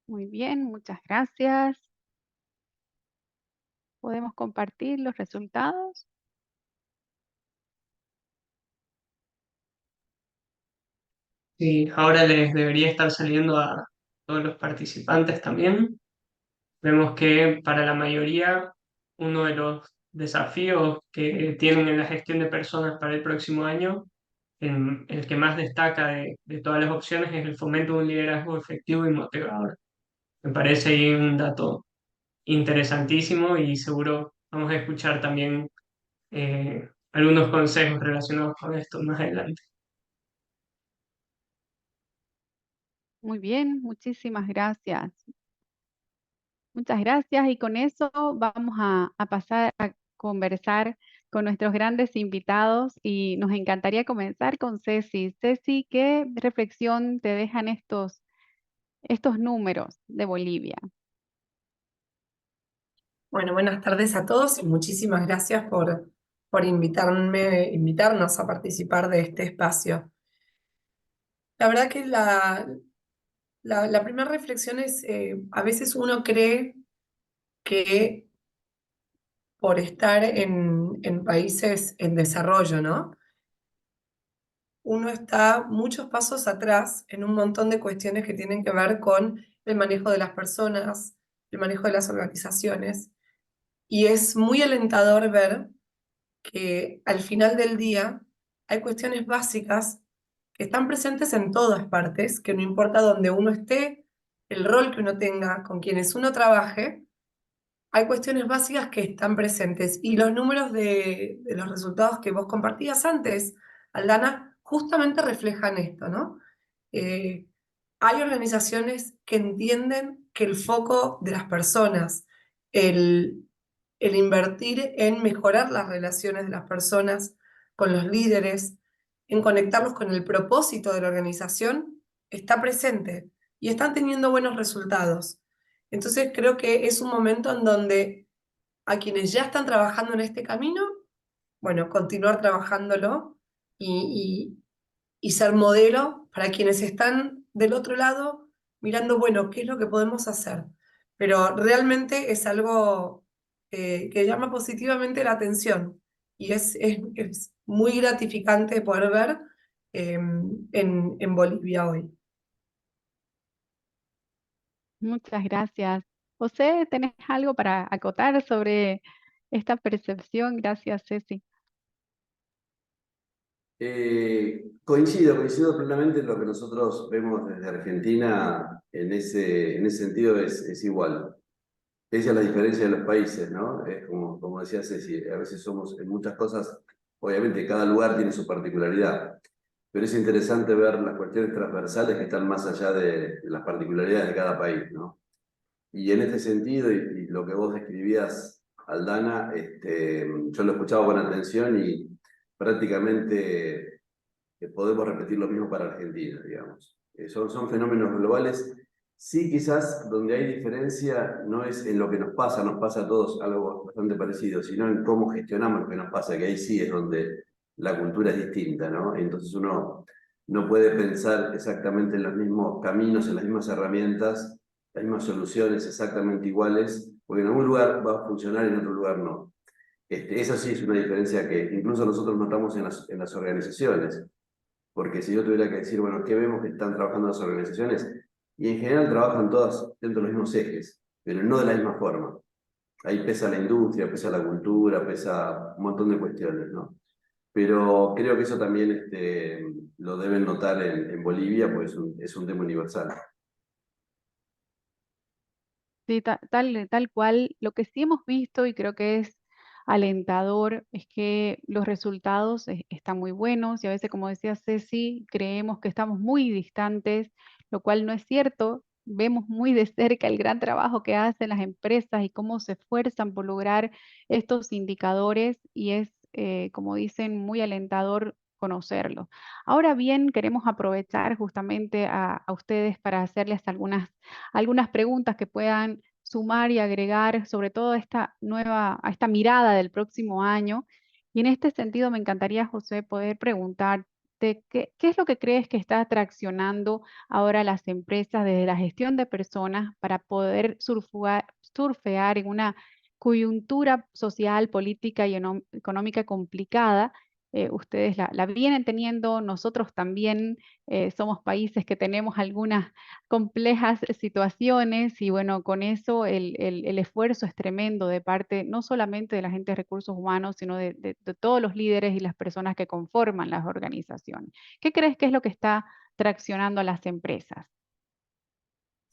Muy bien, muchas gracias. ¿Podemos compartir los resultados? Sí, ahora les debería estar saliendo a todos los participantes también. Vemos que para la mayoría uno de los desafíos que tienen en la gestión de personas para el próximo año, el que más destaca de todas las opciones, es el fomento de un liderazgo efectivo y motivador. Me parece ahí un dato interesantísimo y seguro vamos a escuchar también algunos consejos relacionados con esto más adelante. Muy bien, muchísimas gracias. Muchas gracias y con eso vamos a pasar a conversar con nuestros grandes invitados y nos encantaría comenzar con Ceci. Ceci, ¿qué reflexión te dejan estos números de Bolivia? Bueno, buenas tardes a todos y muchísimas gracias por invitarnos a participar de este espacio. La verdad que la primera reflexión es, a veces uno cree que por estar en países en desarrollo, ¿no? Uno está muchos pasos atrás en un montón de cuestiones que tienen que ver con el manejo de las personas, el manejo de las organizaciones, y es muy alentador ver que al final del día hay cuestiones básicas que están presentes en todas partes, que no importa dónde uno esté, el rol que uno tenga, con quienes uno trabaje, hay cuestiones básicas que están presentes. Y los números de los resultados que vos compartías antes, Aldana, justamente reflejan esto, ¿no? Eh, Hay organizaciones que entienden que el foco de las personas, el, el invertir en mejorar las relaciones de las personas con los líderes, en conectarlos con el propósito de la organización, está presente y están teniendo buenos resultados. Entonces creo que es un momento en donde a quienes ya están trabajando en este camino, bueno, continuar trabajándolo y, y ser modelo para quienes están del otro lado mirando, bueno, ¿qué es lo que podemos hacer? Pero realmente es algo que llama positivamente la atención y es muy gratificante poder ver en Bolivia hoy. Muchas gracias. José, ¿tenés algo para acotar sobre esta percepción? Gracias, Ceci. Coincido plenamente en lo que nosotros vemos desde Argentina, en ese sentido es igual. Esa es la diferencia de los países, ¿no? Es como decía Ceci, a veces somos en muchas cosas, obviamente cada lugar tiene su particularidad, pero es interesante ver las cuestiones transversales que están más allá de las particularidades de cada país, ¿no? Y en este sentido, y lo que vos describías, Aldana, yo lo he escuchado con atención y prácticamente podemos repetir lo mismo para Argentina, digamos. Son fenómenos globales. Sí, quizás donde hay diferencia no es en lo que nos pasa a todos algo bastante parecido, sino en cómo gestionamos lo que nos pasa, que ahí sí es donde la cultura es distinta, ¿no? Entonces uno no puede pensar exactamente en los mismos caminos, en las mismas herramientas, las mismas soluciones exactamente iguales, porque en algún lugar va a funcionar y en otro lugar no. Esa sí es una diferencia que incluso nosotros notamos en las organizaciones. Porque si yo tuviera que decir, bueno, ¿qué vemos que están trabajando las organizaciones? Y en general trabajan todas dentro de los mismos ejes, pero no de la misma forma. Ahí pesa la industria, pesa la cultura, pesa un montón de cuestiones, ¿no? Pero creo que eso también lo deben notar en Bolivia, pues es un tema universal. Sí, tal cual. Lo que sí hemos visto y creo que es alentador es que los resultados están muy buenos y a veces, como decía Ceci, creemos que estamos muy distantes, lo cual no es cierto. Vemos muy de cerca el gran trabajo que hacen las empresas y cómo se esfuerzan por lograr estos indicadores y es, como dicen, muy alentador conocerlo. Ahora bien, queremos aprovechar justamente a ustedes para hacerles algunas preguntas que puedan sumar y agregar, sobre todo a esta mirada del próximo año. Y en este sentido me encantaría, José, poder preguntarte qué es lo que crees que está atraccionando ahora a las empresas desde la gestión de personas para poder surfear en una coyuntura social, política y económica complicada. Ustedes la vienen teniendo, nosotros también somos países que tenemos algunas complejas situaciones y bueno, con eso el esfuerzo es tremendo de parte no solamente de la gente de recursos humanos, sino de todos los líderes y las personas que conforman las organizaciones. ¿Qué crees que es lo que está traccionando a las empresas?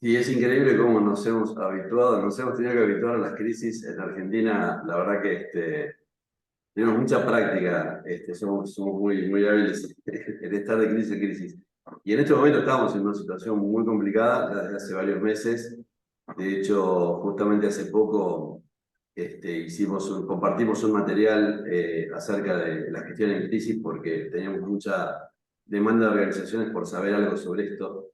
Y es increíble cómo nos hemos habituado, nos hemos tenido que habituar a las crisis en Argentina. La verdad que tenemos mucha práctica, somos muy hábiles en estar de crisis en crisis. Y en este momento estamos en una situación muy complicada ya desde hace varios meses. De hecho, justamente hace poco compartimos un material acerca de la gestión en crisis porque teníamos mucha demanda de organizaciones por saber algo sobre esto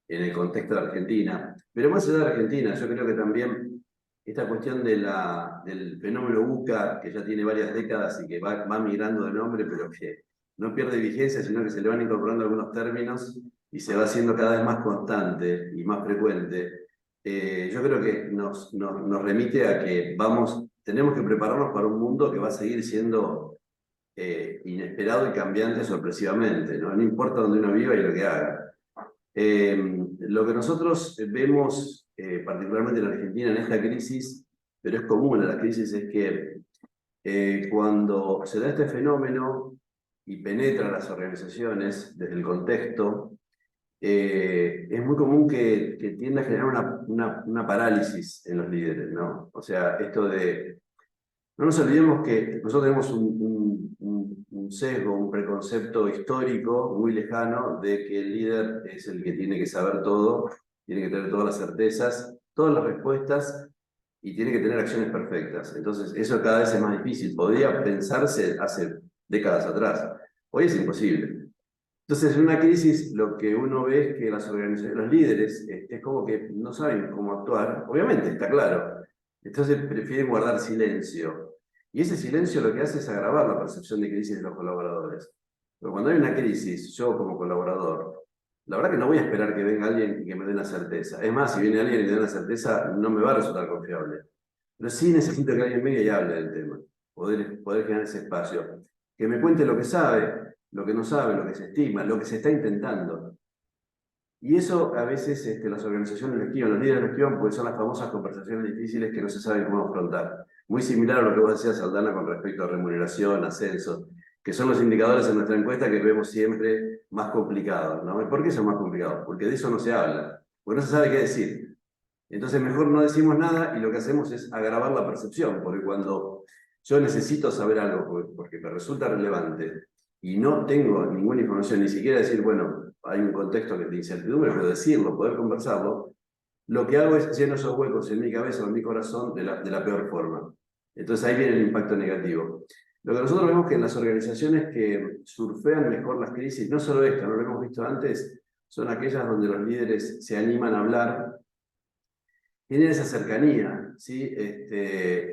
en el contexto de Argentina. Pero más allá de Argentina, yo creo que también esta cuestión del fenómeno UCA, que ya tiene varias décadas y que va migrando de nombre, pero que no pierde vigencia, sino que se le van incorporando algunos términos y se va haciendo cada vez más constante y más frecuente. Yo creo que nos remite a que tenemos que prepararnos para un mundo que va a seguir siendo inesperado y cambiante sorpresivamente, ¿no? No importa dónde uno viva y lo que haga. Lo que nosotros vemos, particularmente en Argentina, en esta crisis, pero es común a las crisis, es que cuando se da este fenómeno y penetra a las organizaciones desde el contexto, es muy común que tienda a generar una parálisis en los líderes, ¿no? O sea, esto de no nos olvidemos que nosotros tenemos un sesgo, un preconcepto histórico muy lejano de que el líder es el que tiene que saber todo, tiene que tener todas las certezas, todas las respuestas y tiene que tener acciones perfectas. Entonces, eso cada vez es más difícil. Podría pensarse hace décadas atrás. Hoy es imposible. Entonces, en una crisis lo que uno ve es que las organizaciones, los líderes, es como que no saben cómo actuar. Obviamente, está claro, Entonces prefieren guardar silencio. Y ese silencio lo que hace es agravar la percepción de crisis de los colaboradores. Pero cuando hay una crisis, yo como colaborador, la verdad que no voy a esperar que venga alguien y que me dé una certeza. Es más, si viene alguien y me da una certeza, no me va a resultar confiable. Pero sí necesito que alguien venga y hable del tema, poder generar ese espacio. Que me cuente lo que sabe, lo que no sabe, lo que se estima, lo que se está intentando. Y eso a veces las organizaciones lo esquivan, los líderes lo esquivan porque son las famosas conversaciones difíciles que no se saben cómo afrontar. Muy similar a lo que vos decías, Aldana, con respecto a remuneración, ascenso, que son los indicadores en nuestra encuesta que vemos siempre más complicados, ¿no? ¿Y por qué son más complicados? Porque de eso no se habla, porque no se sabe qué decir. Entonces mejor no decimos nada y lo que hacemos es agravar la percepción, porque cuando yo necesito saber algo porque me resulta relevante y no tengo ninguna información, ni siquiera decir, bueno, hay un contexto de incertidumbre, pero decirlo, poder conversarlo, lo que hago es lleno esos huecos en mi cabeza o en mi corazón de la peor forma. Entonces ahí viene el impacto negativo. Lo que nosotros vemos que en las organizaciones que surfean mejor las crisis, no solo esto, no lo hemos visto antes, son aquellas donde los líderes se animan a hablar, tienen esa cercanía, ¿sí?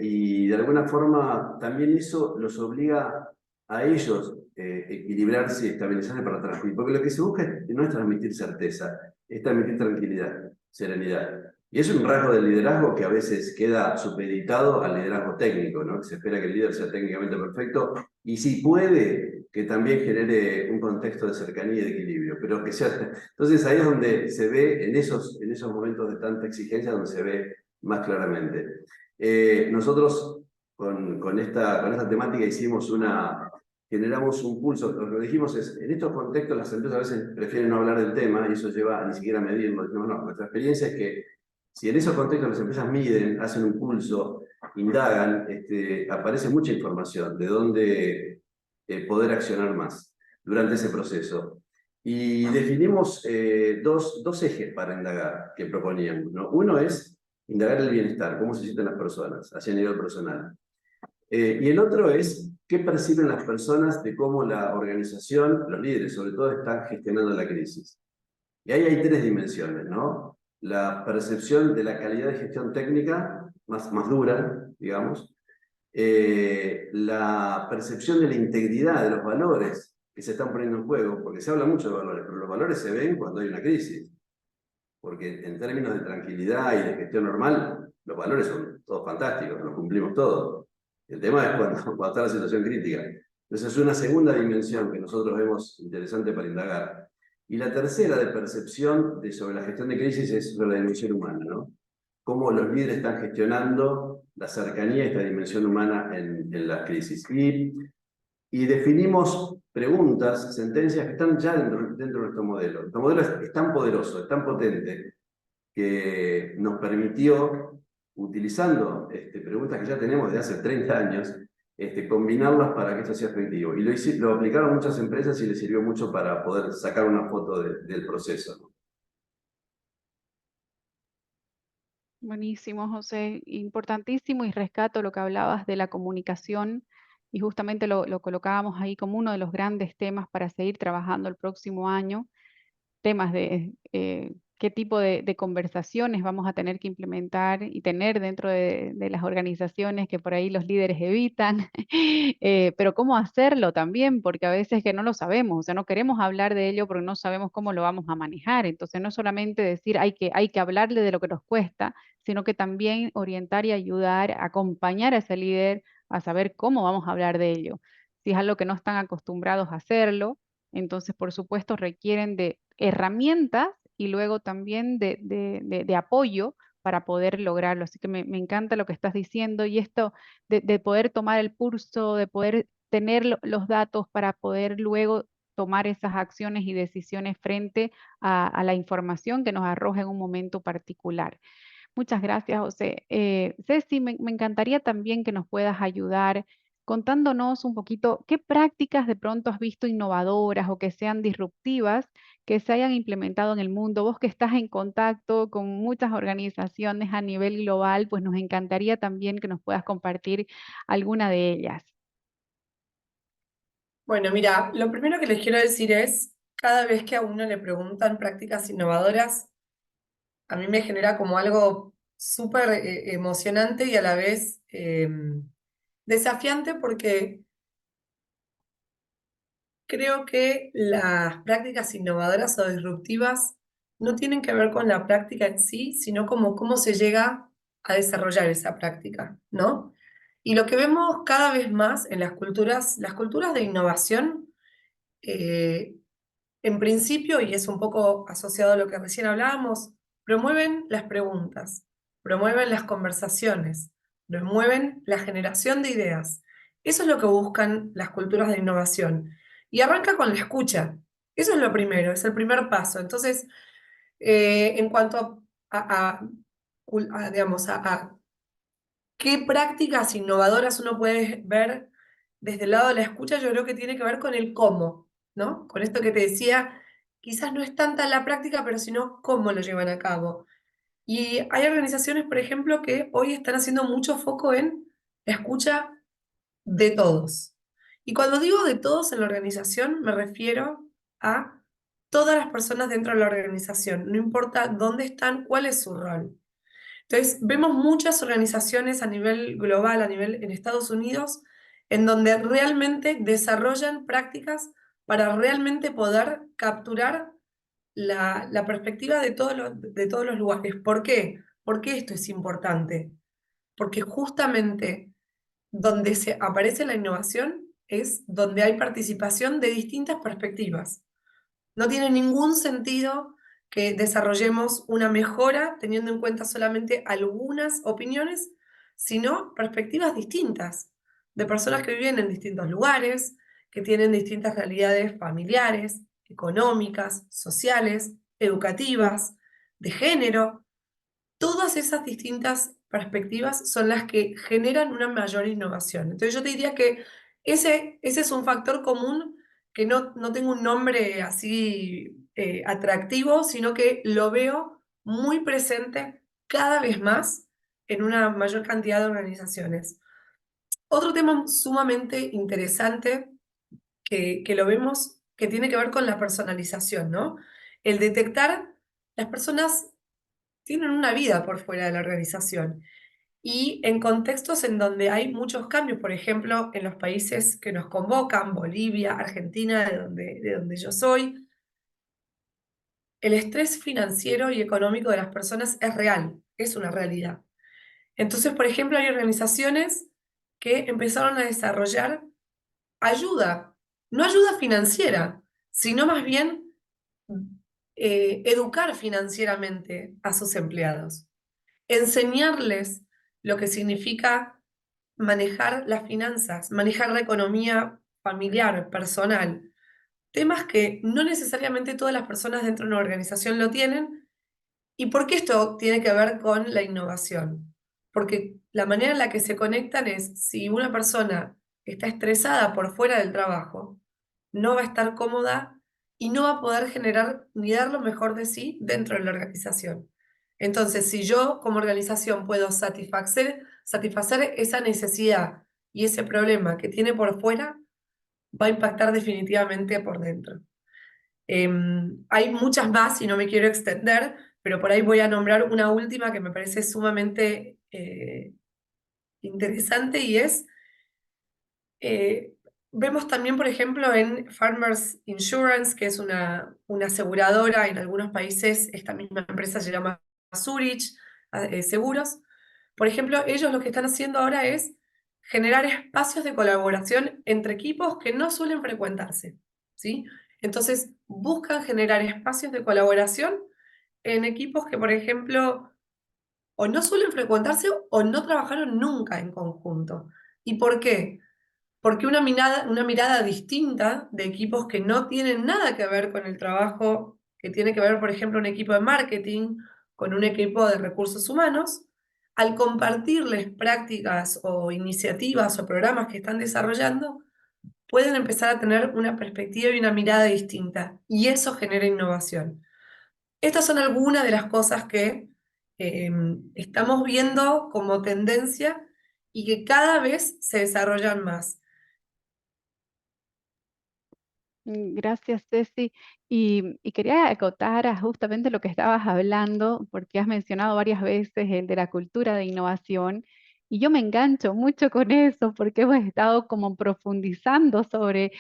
Y de alguna forma también eso los obliga a ellos equilibrarse y estabilizarse para transmitir. Porque lo que se busca no es transmitir certeza, es transmitir tranquilidad, serenidad. Y es un rasgo del liderazgo que a veces queda supeditado al liderazgo técnico, ¿no? Que se espera que el líder sea técnicamente perfecto y si puede, que también genere un contexto de cercanía y de equilibrio, pero que sea. Entonces ahí es donde se ve, en esos momentos de tanta exigencia, donde se ve más claramente. Nosotros con esta temática generamos un pulso. Lo que dijimos es, en estos contextos las empresas a veces prefieren no hablar del tema y eso lleva a ni siquiera a medirlo. No, no, nuestra experiencia es que si en esos contextos las empresas miden, hacen un pulso, indagan, aparece mucha información de dónde poder accionar más durante ese proceso. Y definimos dos ejes para indagar que proponíamos, ¿no? Uno es indagar el bienestar, cómo se sienten las personas, hacia nivel personal. Y el otro es qué perciben las personas de cómo la organización, los líderes sobre todo, están gestionando la crisis. Y ahí hay tres dimensiones, ¿no? La percepción de la calidad de gestión técnica, más dura, digamos. La percepción de la integridad de los valores que se están poniendo en juego, porque se habla mucho de valores, pero los valores se ven cuando hay una crisis. Porque en términos de tranquilidad y de gestión normal, los valores son todos fantásticos, los cumplimos todos. El tema es cuando está la situación crítica. Entonces es una segunda dimensión que nosotros vemos interesante para indagar. Y la tercera de percepción sobre la gestión de crisis es sobre la dimensión humana, ¿no? Cómo los líderes están gestionando la cercanía y esta dimensión humana en las crisis. Y definimos preguntas, sentencias que están ya dentro de nuestro modelo. Nuestro modelo es tan poderoso, es tan potente, que nos permitió, utilizando preguntas que ya tenemos de hace 30 años, combinarlas para que esto sea efectivo. Y lo aplicaron muchas empresas y les sirvió mucho para poder sacar una foto del proceso, ¿no? Buenísimo, José. Importantísimo y rescato lo que hablabas de la comunicación y justamente lo colocábamos ahí como uno de los grandes temas para seguir trabajando el próximo año. Temas de qué tipo de conversaciones vamos a tener que implementar y tener dentro de las organizaciones que por ahí los líderes evitan, pero cómo hacerlo también, porque a veces que no lo sabemos, o sea, no queremos hablar de ello porque no sabemos cómo lo vamos a manejar. Entonces, no solamente decir hay que hablarle de lo que nos cuesta, sino que también orientar y ayudar, acompañar a ese líder a saber cómo vamos a hablar de ello. Si es algo que no están acostumbrados a hacerlo, entonces, por supuesto, requieren de herramientas y luego también de apoyo para poder lograrlo. Así que me encanta lo que estás diciendo y esto de poder tomar el pulso, de poder tener los datos para poder luego tomar esas acciones y decisiones frente a la información que nos arroja en un momento particular. Muchas gracias, José. Ceci, me encantaría también que nos puedas ayudar contándonos un poquito qué prácticas de pronto has visto innovadoras o que sean disruptivas que se hayan implementado en el mundo. Vos que estás en contacto con muchas organizaciones a nivel global, pues nos encantaría también que nos puedas compartir alguna de ellas. Bueno, mira, lo primero que les quiero decir es, cada vez que a uno le preguntan prácticas innovadoras, a mí me genera como algo súper emocionante y a la vez desafiante porque creo que las prácticas innovadoras o disruptivas no tienen que ver con la práctica en sí, sino como cómo se llega a desarrollar esa práctica, ¿no? Y lo que vemos cada vez más en las culturas de innovación, eh, en principio, y es un poco asociado a lo que recién hablábamos, promueven las preguntas, promueven las conversaciones, promueven la generación de ideas. Eso es lo que buscan las culturas de innovación. Y arranca con la escucha. Eso es lo primero, es el primer paso. Entonces, en cuanto digamos, a qué prácticas innovadoras uno puede ver desde el lado de la escucha, yo creo que tiene que ver con el cómo, ¿no? Con esto que te decía, quizás no es tanta la práctica, pero sino cómo lo llevan a cabo. Y hay organizaciones, por ejemplo, que hoy están haciendo mucho foco en la escucha de todos. Y cuando digo de todos en la organización, me refiero a todas las personas dentro de la organización, no importa dónde están, cuál es su rol. Entonces, vemos muchas organizaciones a nivel global, a nivel en Estados Unidos, en donde realmente desarrollan prácticas para realmente poder capturar la perspectiva de todos los lugares. ¿Por qué? ¿Por qué esto es importante? Porque justamente donde se aparece la innovación es donde hay participación de distintas perspectivas. No tiene ningún sentido que desarrollemos una mejora teniendo en cuenta solamente algunas opiniones, sino perspectivas distintas de personas que viven en distintos lugares, que tienen distintas realidades familiares, económicas, sociales, educativas, de género. Todas esas distintas perspectivas son las que generan una mayor innovación. Entonces yo te diría que ese es un factor común que no tengo un nombre así atractivo, sino que lo veo muy presente cada vez más en una mayor cantidad de organizaciones. Otro tema sumamente interesante que lo vemos que tiene que ver con la personalización, ¿no? El detectar las personas tienen una vida por fuera de la organización y en contextos en donde hay muchos cambios, por ejemplo, en los países que nos convocan, Bolivia, Argentina, de donde yo soy, el estrés financiero y económico de las personas es real, es una realidad. Entonces, por ejemplo, hay organizaciones que empezaron a desarrollar ayuda, no ayuda financiera, sino más bien educar financieramente a sus empleados, enseñarles lo que significa manejar las finanzas, manejar la economía familiar, personal, temas que no necesariamente todas las personas dentro de una organización lo tienen. ¿Y por qué esto tiene que ver con la innovación? Porque la manera en la que se conectan es, si una persona está estresada por fuera del trabajo, no va a estar cómoda y no va a poder generar ni dar lo mejor de sí dentro de la organización. Entonces, si yo como organización puedo satisfacer esa necesidad y ese problema que tiene por fuera, va a impactar definitivamente por dentro. Hay muchas más y no me quiero extender, pero por ahí voy a nombrar una última que me parece sumamente interesante y es, eh, vemos también, por ejemplo, en Farmers Insurance, que es una aseguradora, en algunos países esta misma empresa se llama Zurich Seguros. Por ejemplo, ellos lo que están haciendo ahora es generar espacios de colaboración entre equipos que no suelen frecuentarse, ¿sí? Entonces, buscan generar espacios de colaboración en equipos que, por ejemplo, o no suelen frecuentarse o no trabajaron nunca en conjunto. ¿Y por qué? Porque una mirada distinta de equipos que no tienen nada que ver con el trabajo, que tiene que ver, por ejemplo, un equipo de marketing con un equipo de recursos humanos, al compartirles prácticas o iniciativas o programas que están desarrollando, pueden empezar a tener una perspectiva y una mirada distinta, y eso genera innovación. Estas son algunas de las cosas que eh, estamos viendo como tendencia y que cada vez se desarrollan más. Gracias, Ceci. Y quería acotar a justamente lo que estabas hablando, porque has mencionado varias veces el de la cultura de innovación, y yo me engancho mucho con eso, porque hemos estado como profundizando sobre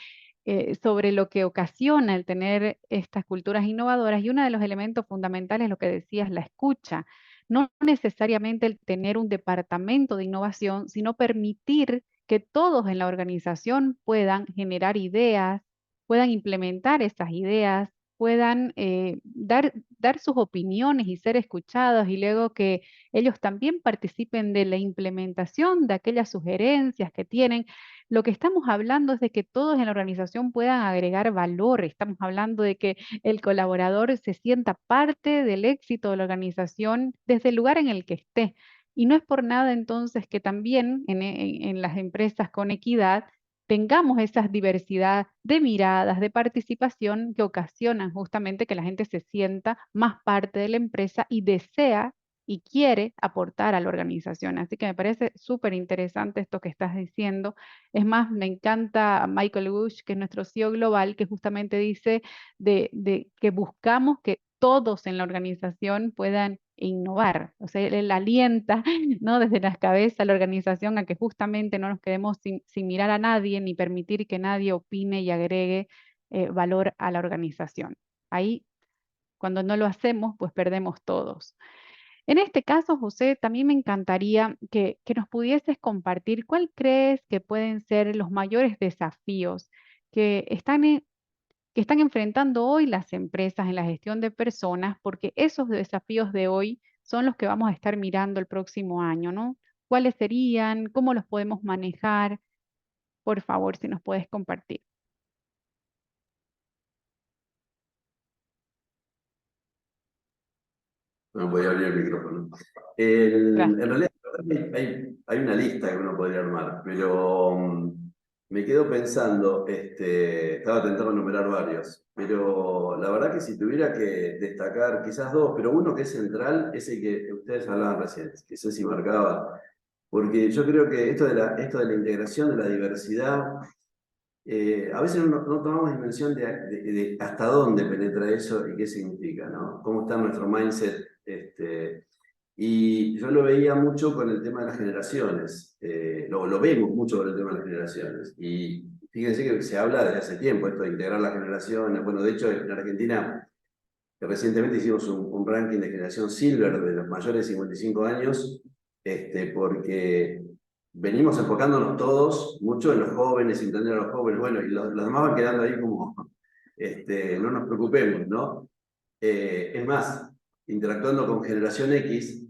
lo que ocasiona el tener estas culturas innovadoras, y uno de los elementos fundamentales, lo que decías, la escucha. No necesariamente el tener un departamento de innovación, sino permitir que todos en la organización puedan generar ideas, puedan implementar esas ideas, puedan dar sus opiniones y ser escuchados, y luego que ellos también participen de la implementación de aquellas sugerencias que tienen. Lo que estamos hablando es de que todos en la organización puedan agregar valor. Estamos hablando de que el colaborador se sienta parte del éxito de la organización desde el lugar en el que esté. Y no es por nada entonces que también en las empresas con equidad tengamos esa diversidad de miradas, de participación que ocasionan justamente que la gente se sienta más parte de la empresa y desea y quiere aportar a la organización. Así que me parece súper interesante esto que estás diciendo. Es más, me encanta Michael Bush, que es nuestro CEO global, que justamente dice de que buscamos que todos en la organización puedan innovar. O sea, él alienta, ¿no? Desde las cabezas a la organización a que justamente no nos quedemos sin mirar a nadie ni permitir que nadie opine y agregue valor a la organización. Ahí, cuando no lo hacemos, pues perdemos todos. En este caso, José, también me encantaría que nos pudieses compartir cuál crees que pueden ser los mayores desafíos que que están enfrentando hoy las empresas en la gestión de personas, porque esos desafíos de hoy son los que vamos a estar mirando el próximo año, ¿no? ¿Cuáles serían? ¿Cómo los podemos manejar? Por favor, si nos puedes compartir. No voy a abrir el micrófono. En Gracias. realidad hay una lista que uno podría armar, pero me quedo pensando, estaba tentando enumerar varios, pero la verdad que si tuviera que destacar quizás dos, pero uno que es central, es el que ustedes hablaban recién, que Ceci marcaba, porque yo creo que esto de la integración de la diversidad, a veces no tomamos dimensión de hasta dónde penetra eso y qué significa, ¿no? Cómo está nuestro mindset. Y yo lo veía mucho con el tema de las generaciones, lo vemos mucho con el tema de las generaciones. Y fíjense que se habla desde hace tiempo esto de integrar las generaciones. Bueno, de hecho, en Argentina recientemente hicimos un ranking de generación Silver de los mayores de 55 años, porque venimos enfocándonos todos mucho en los jóvenes, entender a los jóvenes, bueno, y los demás van quedando ahí como, no nos preocupemos, ¿no? Es más, interactuando con generación X,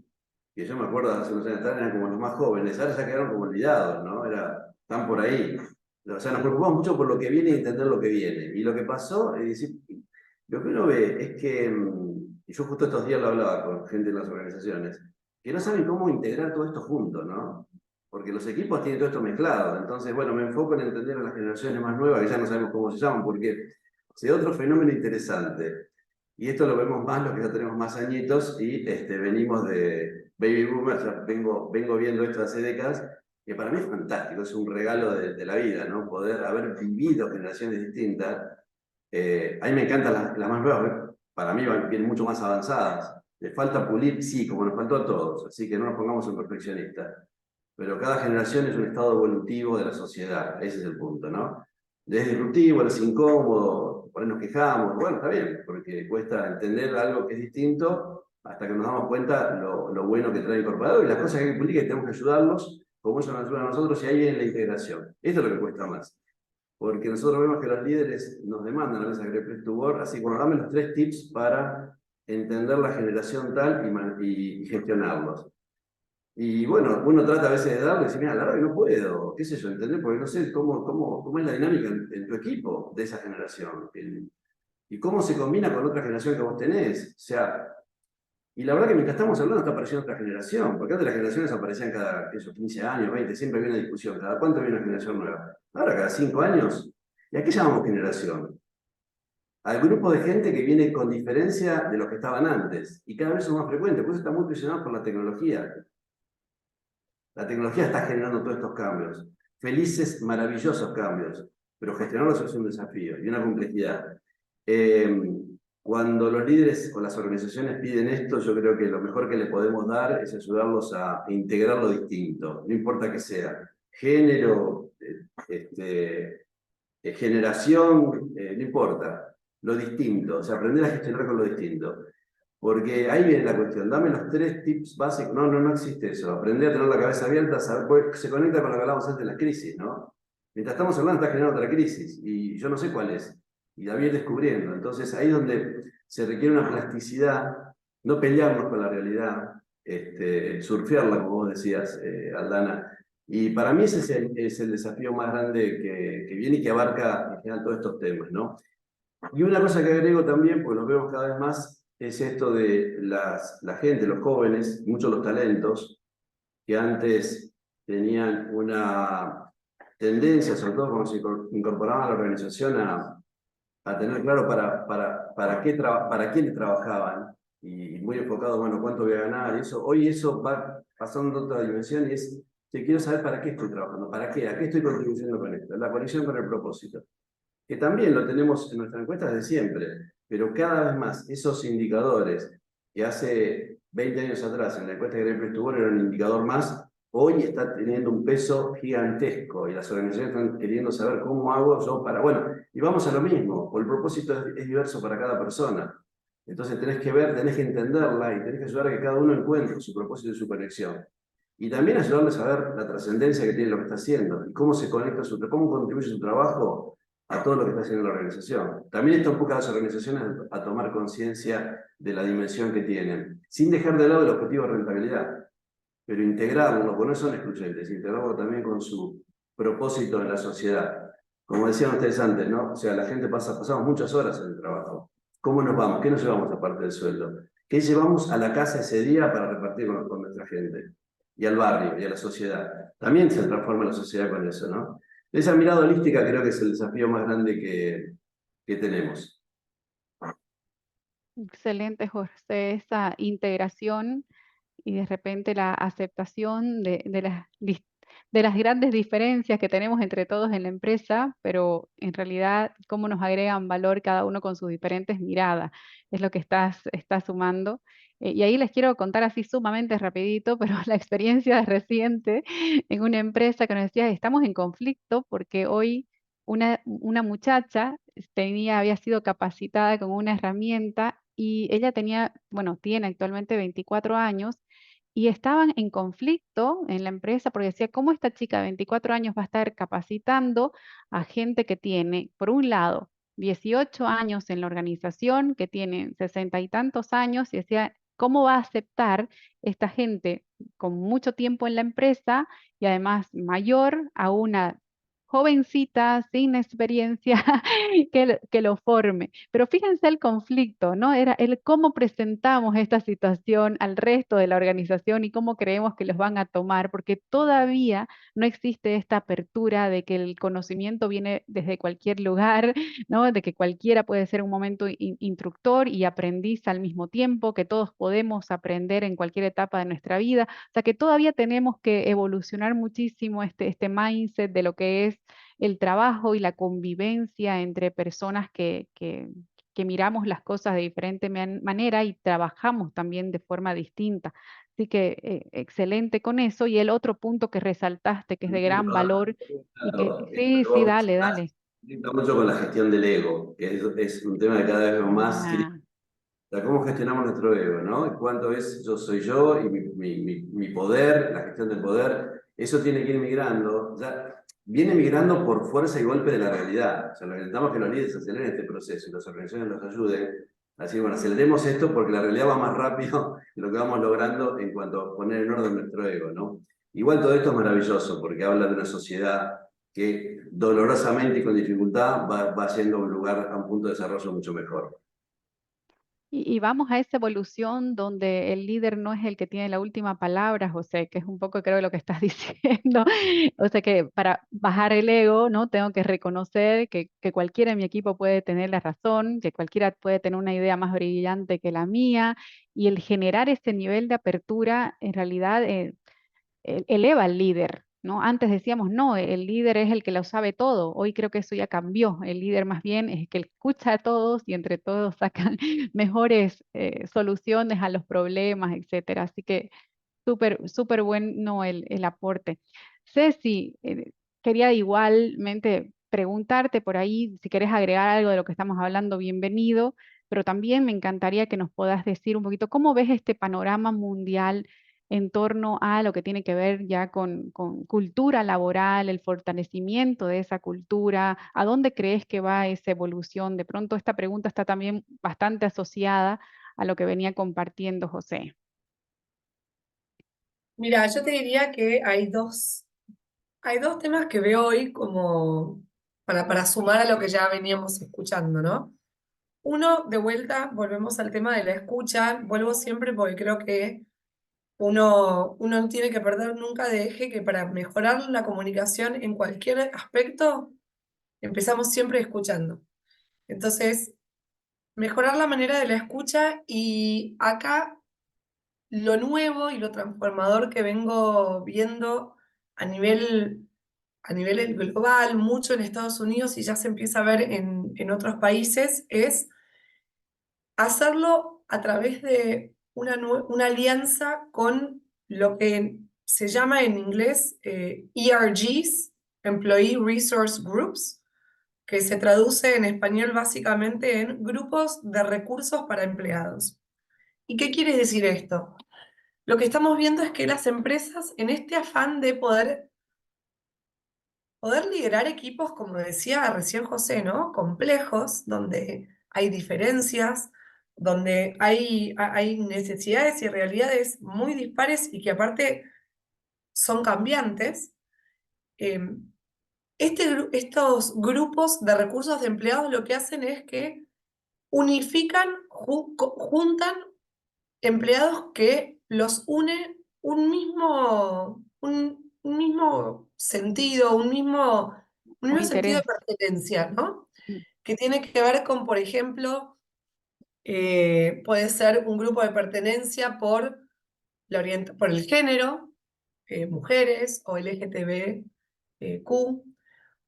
que yo me acuerdo hace unos años atrás eran como los más jóvenes, ahora ya quedaron como olvidados, ¿no? Están por ahí. O sea, nos preocupamos mucho por lo que viene y entender lo que viene. Y lo que pasó, es decir, lo que uno ve es que, y yo justo estos días lo hablaba con gente en las organizaciones, que no saben cómo integrar todo esto junto, ¿no? Porque los equipos tienen todo esto mezclado. Entonces, bueno, me enfoco en entender a las generaciones más nuevas, que ya no sabemos cómo se llaman, porque se da otro fenómeno interesante. Y esto lo vemos más los que ya tenemos más añitos y venimos de baby boomers, ya vengo viendo esto hace décadas, que para mí es fantástico, es un regalo de la vida, ¿no? Poder haber vivido generaciones distintas. A mí me encantan las más nuevas, para mí vienen mucho más avanzadas. Les falta pulir, sí, como nos faltó a todos, así que no nos pongamos en perfeccionistas. Pero cada generación es un estado evolutivo de la sociedad, ese es el punto, ¿no? Es disruptivo, es incómodo, por ahí nos quejamos, bueno, está bien, porque cuesta entender algo que es distinto hasta que nos damos cuenta lo bueno que trae incorporado y las cosas que hay que pulir, que tenemos que ayudarlos, como ellos nos ayudan a nosotros, y ahí viene la integración. Esto es lo que cuesta más. Porque nosotros vemos que los líderes nos demandan a veces Great Place to Work, así que bueno, dame los 3 tips para entender la generación tal y gestionarlos. Y bueno, uno trata a veces de darle y decir, mira, la verdad que no puedo, qué sé yo, ¿entendés? Porque no sé cómo es la dinámica en tu equipo de esa generación. Y cómo se combina con otra generación que vos tenés. O sea, y la verdad que mientras estamos hablando está apareciendo otra generación, porque antes las generaciones aparecían cada 15 años, 20, siempre había una discusión. ¿Cada cuánto viene una generación nueva? Ahora cada 5 años. ¿Y a qué llamamos generación? Al grupo de gente que viene con diferencia de los que estaban antes. Y cada vez son más frecuentes, por eso está muy presionado por la tecnología. La tecnología está generando todos estos cambios. Felices, maravillosos cambios. pero gestionarlos es un desafío y una complejidad. Eh, Cuando los líderes o las organizaciones piden esto, yo creo que lo mejor que le podemos dar es ayudarlos a integrar lo distinto, no importa que sea género, generación, no importa, lo distinto, o sea, aprender a gestionar con lo distinto. Porque ahí viene la cuestión, dame los 3 tips básicos. No existe eso. Aprender a tener la cabeza abierta, saber, pues, se conecta con lo que hablábamos antes de las crisis, ¿no? Mientras estamos hablando, está generando otra crisis y yo no sé cuál es. Y la voy a ir descubriendo. Entonces, ahí es donde se requiere una plasticidad, no pelearnos con la realidad, surfearla, como vos decías, Aldana. Y para mí ese es el desafío más grande que viene y que abarca en general todos estos temas, ¿no? Y una cosa que agrego también, porque lo vemos cada vez más, es esto de la gente, los jóvenes, muchos los talentos, que antes tenían una tendencia, sobre todo cuando se incorporaban a la organización, a tener claro para quién trabajaban, y muy enfocado, bueno, cuánto voy a ganar, y eso. Hoy eso va pasando a otra dimensión y es, que quiero saber para qué estoy trabajando, para qué, a qué estoy contribuyendo con esto, la conexión con el propósito, que también lo tenemos en nuestras encuestas de siempre, pero cada vez más esos indicadores que hace 20 años atrás en la encuesta de Great Place to Work era un indicador más, hoy está teniendo un peso gigantesco y las organizaciones están queriendo saber cómo hago yo para, bueno, y vamos a lo mismo, el propósito es diverso para cada persona. Entonces tenés que ver, tenés que entenderla y tenés que ayudar a que cada uno encuentre su propósito y su conexión. Y también ayudarles a ver la trascendencia que tiene lo que está haciendo y cómo se conecta cómo contribuye su trabajo a todo lo que está haciendo la organización. También está un poco a las organizaciones a tomar conciencia de la dimensión que tienen, sin dejar de lado el objetivo de rentabilidad, pero integrarlo, porque no son excluyentes, integrarlo también con su propósito en la sociedad. Como decían ustedes antes, ¿no? O sea, la gente pasamos muchas horas en el trabajo. ¿Cómo nos vamos? ¿Qué nos llevamos aparte del sueldo? ¿Qué llevamos a la casa ese día para repartir con nuestra gente? Y al barrio, y a la sociedad. También se transforma la sociedad con eso, ¿no? Esa mirada holística creo que es el desafío más grande que tenemos. Excelente, José, esa integración y de repente la aceptación de las grandes diferencias que tenemos entre todos en la empresa, pero en realidad cómo nos agregan valor cada uno con sus diferentes miradas, es lo que estás sumando. Y ahí les quiero contar así sumamente rapidito, pero la experiencia reciente en una empresa que nos decía, estamos en conflicto porque hoy una muchacha había sido capacitada con una herramienta y ella tenía, bueno, tiene actualmente 24 años y estaban en conflicto en la empresa porque decía, ¿cómo esta chica de 24 años va a estar capacitando a gente que tiene, por un lado, 18 años en la organización, que tiene 60 y tantos años, y decía, ¿cómo va a aceptar esta gente con mucho tiempo en la empresa y además mayor a una jovencita, sin experiencia, que lo forme? Pero fíjense el conflicto, ¿no? Era el cómo presentamos esta situación al resto de la organización y cómo creemos que los van a tomar, porque todavía no existe esta apertura de que el conocimiento viene desde cualquier lugar, ¿no? De que cualquiera puede ser un momento instructor y aprendiz al mismo tiempo, que todos podemos aprender en cualquier etapa de nuestra vida. O sea, que todavía tenemos que evolucionar muchísimo este mindset de lo que es el trabajo y la convivencia entre personas que miramos las cosas de diferente manera y trabajamos también de forma distinta. Así que excelente con eso. Y el otro punto que resaltaste, que es de gran valor y que Claro, sí, sí, dale, dale. conecta mucho con la gestión del ego, que es un tema que cada vez veo más crítico. Ah, O sea, cómo gestionamos nuestro ego, ¿no? Y cuánto es yo soy yo y mi poder, la gestión del poder, eso tiene que ir migrando. Ya viene migrando por fuerza y golpe de la realidad. O sea, lo que necesitamos es que los líderes aceleren este proceso y las organizaciones nos ayuden. Así, bueno, aceleremos esto porque la realidad va más rápido de lo que vamos logrando en cuanto a poner en orden nuestro ego, ¿no? Igual todo esto es maravilloso porque habla de una sociedad que dolorosamente y con dificultad va yendo a un lugar, a un punto de desarrollo mucho mejor. y vamos a esa evolución donde el líder no es el que tiene la última palabra, José, que es un poco creo lo que estás diciendo. O sea que para bajar el ego, ¿no? Tengo que reconocer que cualquiera en mi equipo puede tener la razón, que cualquiera puede tener una idea más brillante que la mía, y el generar ese nivel de apertura en realidad eleva al líder, ¿no? Antes decíamos, no, el líder es el que lo sabe todo. Hoy creo que eso ya cambió. El líder más bien es el que escucha a todos y entre todos sacan mejores soluciones a los problemas, etcétera. Así que súper, súper bueno el aporte. Ceci, quería igualmente preguntarte por ahí, si querés agregar algo de lo que estamos hablando, bienvenido, pero también me encantaría que nos puedas decir un poquito cómo ves este panorama mundial en torno a lo que tiene que ver ya con cultura laboral, el fortalecimiento de esa cultura, ¿a dónde crees que va esa evolución? De pronto esta pregunta está también bastante asociada a lo que venía compartiendo José. Mira, yo te diría que hay dos temas que veo hoy como para sumar a lo que ya veníamos escuchando, ¿no? Uno, de vuelta, volvemos al tema de la escucha. Vuelvo siempre porque creo que uno no tiene que perder nunca de eje que para mejorar la comunicación en cualquier aspecto, empezamos siempre escuchando. Entonces, mejorar la manera de la escucha y acá lo nuevo y lo transformador que vengo viendo a a nivel global, mucho en Estados Unidos y ya se empieza a ver en otros países, es hacerlo a través de una alianza con lo que se llama en inglés ERGs, Employee Resource Groups, que se traduce en español básicamente en grupos de recursos para empleados. ¿Y qué quiere decir esto? Lo que estamos viendo es que las empresas, en este afán de poder liderar equipos, como decía recién José, ¿no? Complejos, donde hay diferencias, donde hay necesidades y realidades muy dispares y que aparte son cambiantes. eh, Estos grupos de recursos de empleados lo que hacen es que unifican, juntan empleados que los une un mismo sentido, un Un mismo sentido de interés. pertenencia, ¿no? Mm. Que tiene que ver con, por ejemplo, puede ser un grupo de pertenencia por, por el género, mujeres o LGTBQ.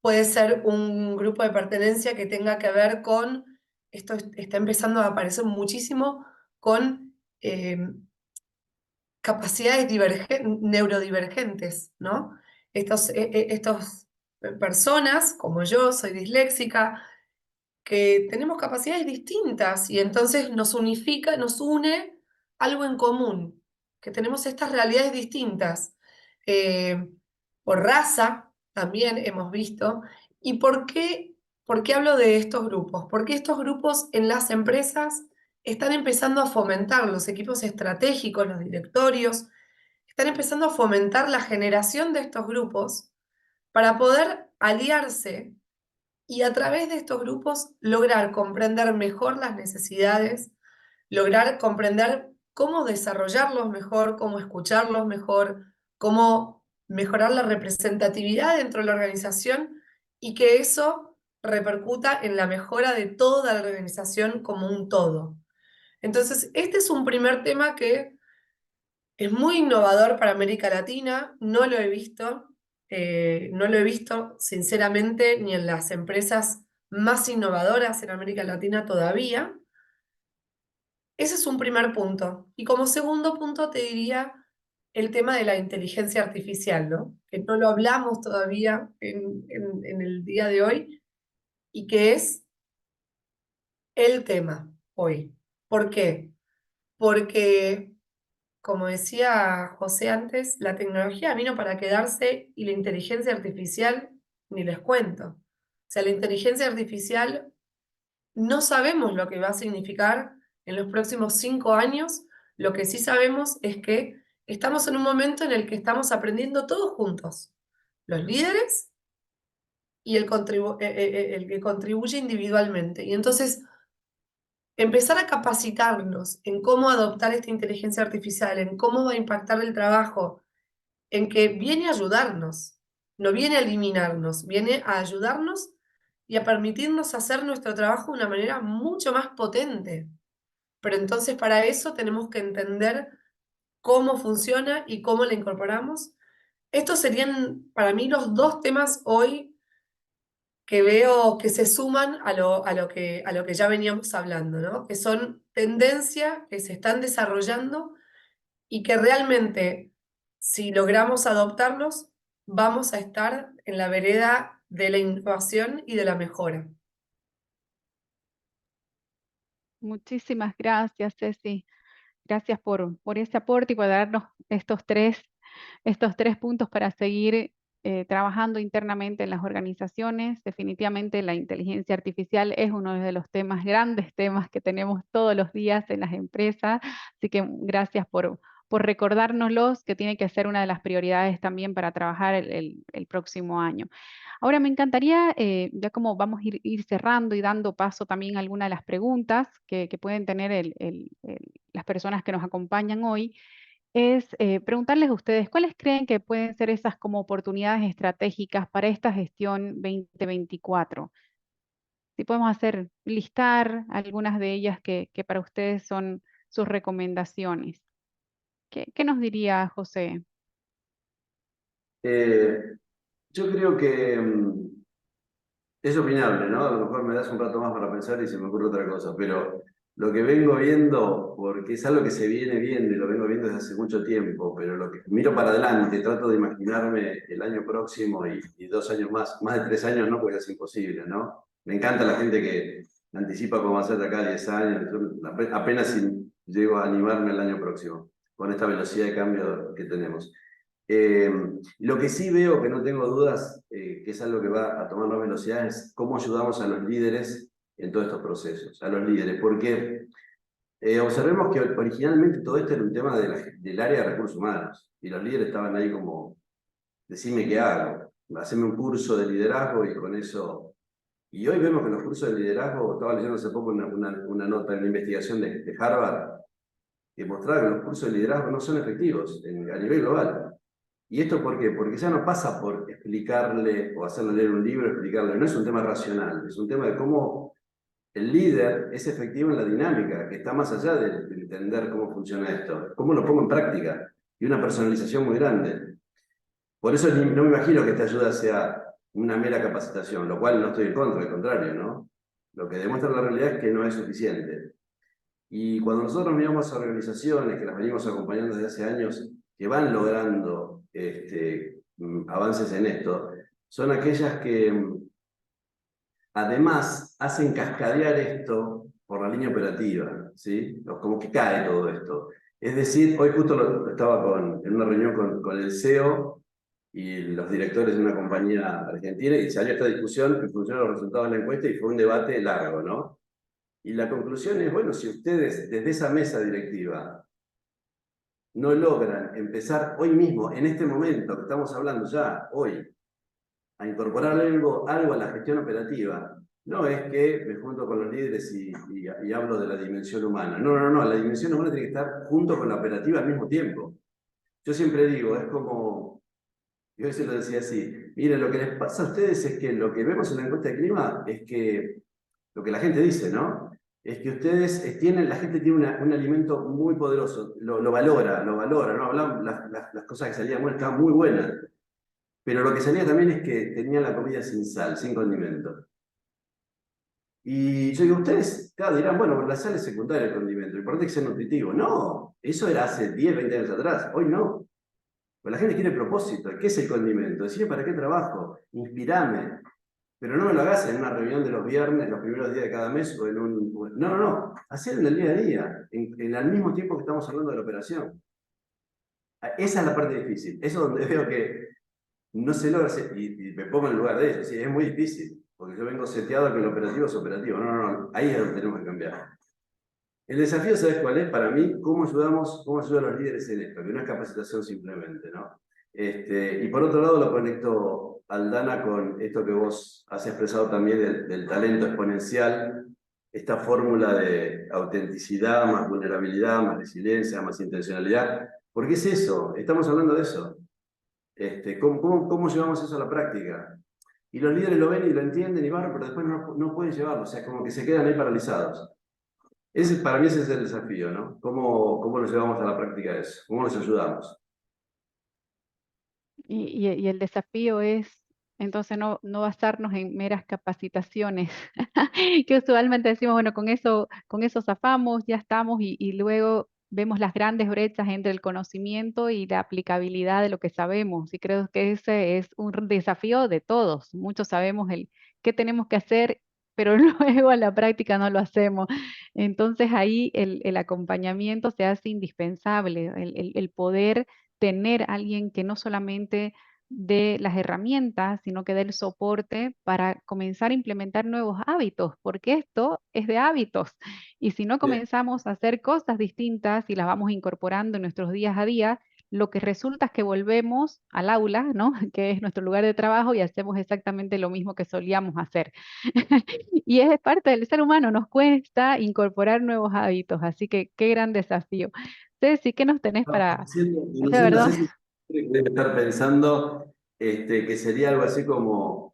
Puede ser un grupo de pertenencia que tenga que ver con, esto está empezando a aparecer muchísimo, con capacidades neurodivergentes, ¿no? Estos personas, como yo, soy disléxica, que tenemos capacidades distintas y entonces nos unifica, nos une algo en común, que tenemos estas realidades distintas. Eh, por raza también hemos visto. ¿Y por qué hablo de estos grupos? Porque estos grupos en las empresas están empezando a fomentar los equipos estratégicos, los directorios, están empezando a fomentar la generación de estos grupos para poder aliarse y a través de estos grupos lograr comprender mejor las necesidades, lograr comprender cómo desarrollarlos mejor, cómo escucharlos mejor, cómo mejorar la representatividad dentro de la organización y que eso repercuta en la mejora de toda la organización como un todo. Entonces, este es un primer tema que es muy innovador para América Latina, no lo he visto sinceramente ni en las empresas más innovadoras en América Latina todavía. Ese es un primer punto. Y como segundo punto te diría el tema de la inteligencia artificial, ¿no? Que no lo hablamos todavía en el día de hoy y que es el tema hoy. ¿Por qué? Porque como decía José antes, la tecnología vino para quedarse y la inteligencia artificial, ni les cuento. O sea, la inteligencia artificial no sabemos lo que va a significar en los próximos 5 años. Lo que sí sabemos es que estamos en un momento en el que estamos aprendiendo todos juntos, los líderes y el que contribuye individualmente. Y entonces empezar a capacitarnos en cómo adoptar esta inteligencia artificial, en cómo va a impactar el trabajo, en que viene a ayudarnos, no viene a eliminarnos, viene a ayudarnos y a permitirnos hacer nuestro trabajo de una manera mucho más potente. Pero entonces para eso tenemos que entender cómo funciona y cómo la incorporamos Estos serían para mí los dos temas hoy que veo que se suman a lo que ya veníamos hablando, ¿no? Que son tendencias que se están desarrollando y que realmente, si logramos adoptarlos, vamos a estar en la vereda de la innovación y de la mejora. Muchísimas gracias, Ceci. Gracias por ese aporte y por darnos estos tres puntos para seguir trabajando internamente en las organizaciones. Definitivamente la inteligencia artificial es uno de los temas, grandes temas que tenemos todos los días en las empresas. Así que gracias por recordárnoslos, que tiene que ser una de las prioridades también para trabajar el próximo año. Ahora me encantaría, ya como vamos a ir cerrando y dando paso también a algunas de las preguntas que pueden tener las personas que nos acompañan hoy, es preguntarles a ustedes, ¿cuáles creen que pueden ser esas como oportunidades estratégicas para esta gestión 2024? Si podemos listar algunas de ellas que para ustedes son sus recomendaciones. ¿Qué nos diría José? Yo creo que es opinable, ¿no? A lo mejor me das un rato más para pensar y se me ocurre otra cosa, pero lo que vengo viendo, porque es algo que se viene viendo y lo vengo viendo desde hace mucho tiempo, pero lo que miro para adelante, trato de imaginarme el año próximo y 2 años más de 3 años no, porque es imposible, ¿no? Me encanta la gente que anticipa cómo va a ser de acá a 10 años, yo apenas si llego a animarme el año próximo, con esta velocidad de cambio que tenemos. Lo que sí veo, que no tengo dudas, que es algo que va a tomar más velocidad, es cómo ayudamos a los líderes en todos estos procesos, a los líderes, porque observemos que originalmente todo esto era un tema del área de recursos humanos, y los líderes estaban ahí como, decime qué hago, haceme un curso de liderazgo y con eso... Y hoy vemos que los cursos de liderazgo, estaba leyendo hace poco una nota en una investigación de Harvard, que mostraba que los cursos de liderazgo no son efectivos a nivel global. ¿Y esto por qué? Porque ya no pasa por explicarle o hacerle leer un libro, explicarle, no es un tema racional, es un tema de cómo el líder es efectivo en la dinámica, que está más allá de entender cómo funciona esto, cómo lo pongo en práctica, y una personalización muy grande. Por eso no me imagino que esta ayuda sea una mera capacitación, lo cual no estoy en contra, al contrario, ¿no? Lo que demuestra la realidad es que no es suficiente. Y cuando nosotros miramos a organizaciones que las venimos acompañando desde hace años, que van logrando avances en esto, son aquellas que además hacen cascadear esto por la línea operativa, ¿sí? Como que cae todo esto. Es decir, hoy justo estaba en una reunión con el CEO y los directores de una compañía argentina y salió esta discusión en función de los resultados de la encuesta y fue un debate largo, ¿no? Y la conclusión es, bueno, si ustedes desde esa mesa directiva no logran empezar hoy mismo, en este momento que estamos hablando ya, hoy, a incorporar algo a la gestión operativa, no es que me junto con los líderes y hablo de la dimensión humana. No, la dimensión humana tiene que estar junto con la operativa al mismo tiempo. Yo siempre digo, es como, yo a veces lo decía así, miren, lo que les pasa a ustedes es que lo que vemos en la encuesta de clima es que lo que la gente dice, ¿no? Es que ustedes la gente tiene un alimento muy poderoso, lo valora, ¿no? Hablan, las cosas que salían buenas, estaban muy buenas, pero lo que salía también es que tenían la comida sin sal, sin condimento. Y yo digo, ustedes, claro, dirán, bueno, la sal es secundaria el condimento, lo importante es que sea nutritivo. No, eso era hace 10, 20 años atrás, hoy no. Pues la gente quiere propósito, ¿qué es el condimento? Decime para qué trabajo, inspirame. Pero no me lo hagas en una reunión de los viernes, los primeros días de cada mes, o en un... No, hacer en el día a día, al mismo tiempo que estamos hablando de la operación. Esa es la parte difícil, eso es donde veo que no se logra, y me pongo en el lugar de ellos, sí, es muy difícil, porque yo vengo seteado a que el operativo es operativo, no, ahí es donde tenemos que cambiar. El desafío, ¿sabes cuál es? Para mí, cómo ayudan a los líderes en esto, que no es capacitación simplemente, ¿no? Y por otro lado lo conecto, Aldana, con esto que vos has expresado también del talento exponencial, esta fórmula de autenticidad, más vulnerabilidad, más resiliencia, más intencionalidad, porque es eso, estamos hablando de eso. ¿Cómo llevamos eso a la práctica? Y los líderes lo ven y lo entienden y van, pero después no pueden llevarlo, o sea, como que se quedan ahí paralizados. Para mí ese es el desafío, ¿no? ¿Cómo lo llevamos a la práctica eso? ¿Cómo nos ayudamos? Y el desafío es entonces no basarnos en meras capacitaciones, que usualmente decimos, bueno, con eso zafamos, ya estamos, y luego vemos las grandes brechas entre el conocimiento y la aplicabilidad de lo que sabemos. Y creo que ese es un desafío de todos. Muchos sabemos qué tenemos que hacer, pero luego a la práctica no lo hacemos. Entonces ahí el acompañamiento se hace indispensable, el poder tener alguien que no solamente dé las herramientas, sino que dé el soporte para comenzar a implementar nuevos hábitos, porque esto es de hábitos. Y si no Bien. comenzamos a hacer cosas distintas y las vamos incorporando en nuestros días a día, lo que resulta es que volvemos al aula, ¿no? Que es nuestro lugar de trabajo, y hacemos exactamente lo mismo que solíamos hacer. Y es parte del ser humano, nos cuesta incorporar nuevos hábitos, así que qué gran desafío. Ceci, ¿qué nos tenés para hacer, Conociendo a verdad? Ceci, debe estar pensando que sería algo así como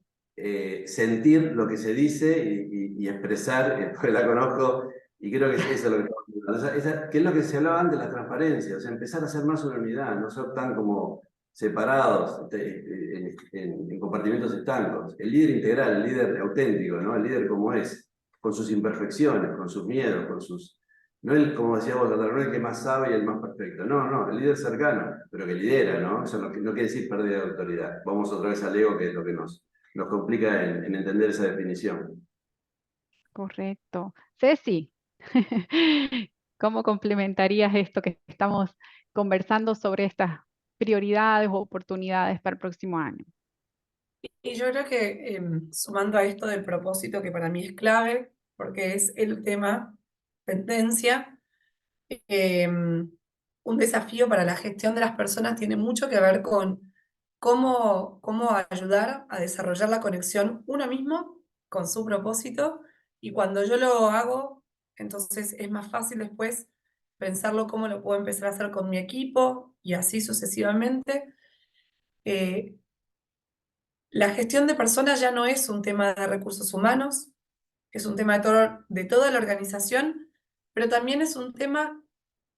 sentir lo que se dice y expresar, porque la conozco y creo que es eso lo que estamos hablando. Que es lo que se hablaba antes, la transparencia, o sea, empezar a ser más una unidad, no ser tan como separados en compartimentos estancos. El líder integral, el líder auténtico, ¿no? El líder como es, con sus imperfecciones, con sus miedos, con sus no el, como decía vos, no el que más sabe y el más perfecto. No, no, el líder cercano, pero que lidera, ¿no? Eso no quiere decir pérdida de autoridad. Vamos otra vez al ego, que es lo que nos complica en entender esa definición. Correcto. Ceci, ¿cómo complementarías esto que estamos conversando sobre estas prioridades o oportunidades para el próximo año? Y yo creo que sumando a esto del propósito, que para mí es clave, porque es el tema tendencia, un desafío para la gestión de las personas tiene mucho que ver con cómo ayudar a desarrollar la conexión uno mismo con su propósito, y cuando yo lo hago, entonces es más fácil después pensarlo cómo lo puedo empezar a hacer con mi equipo y así sucesivamente. Eh, la gestión de personas ya no es un tema de recursos humanos, es un tema de toda la organización, pero también es un tema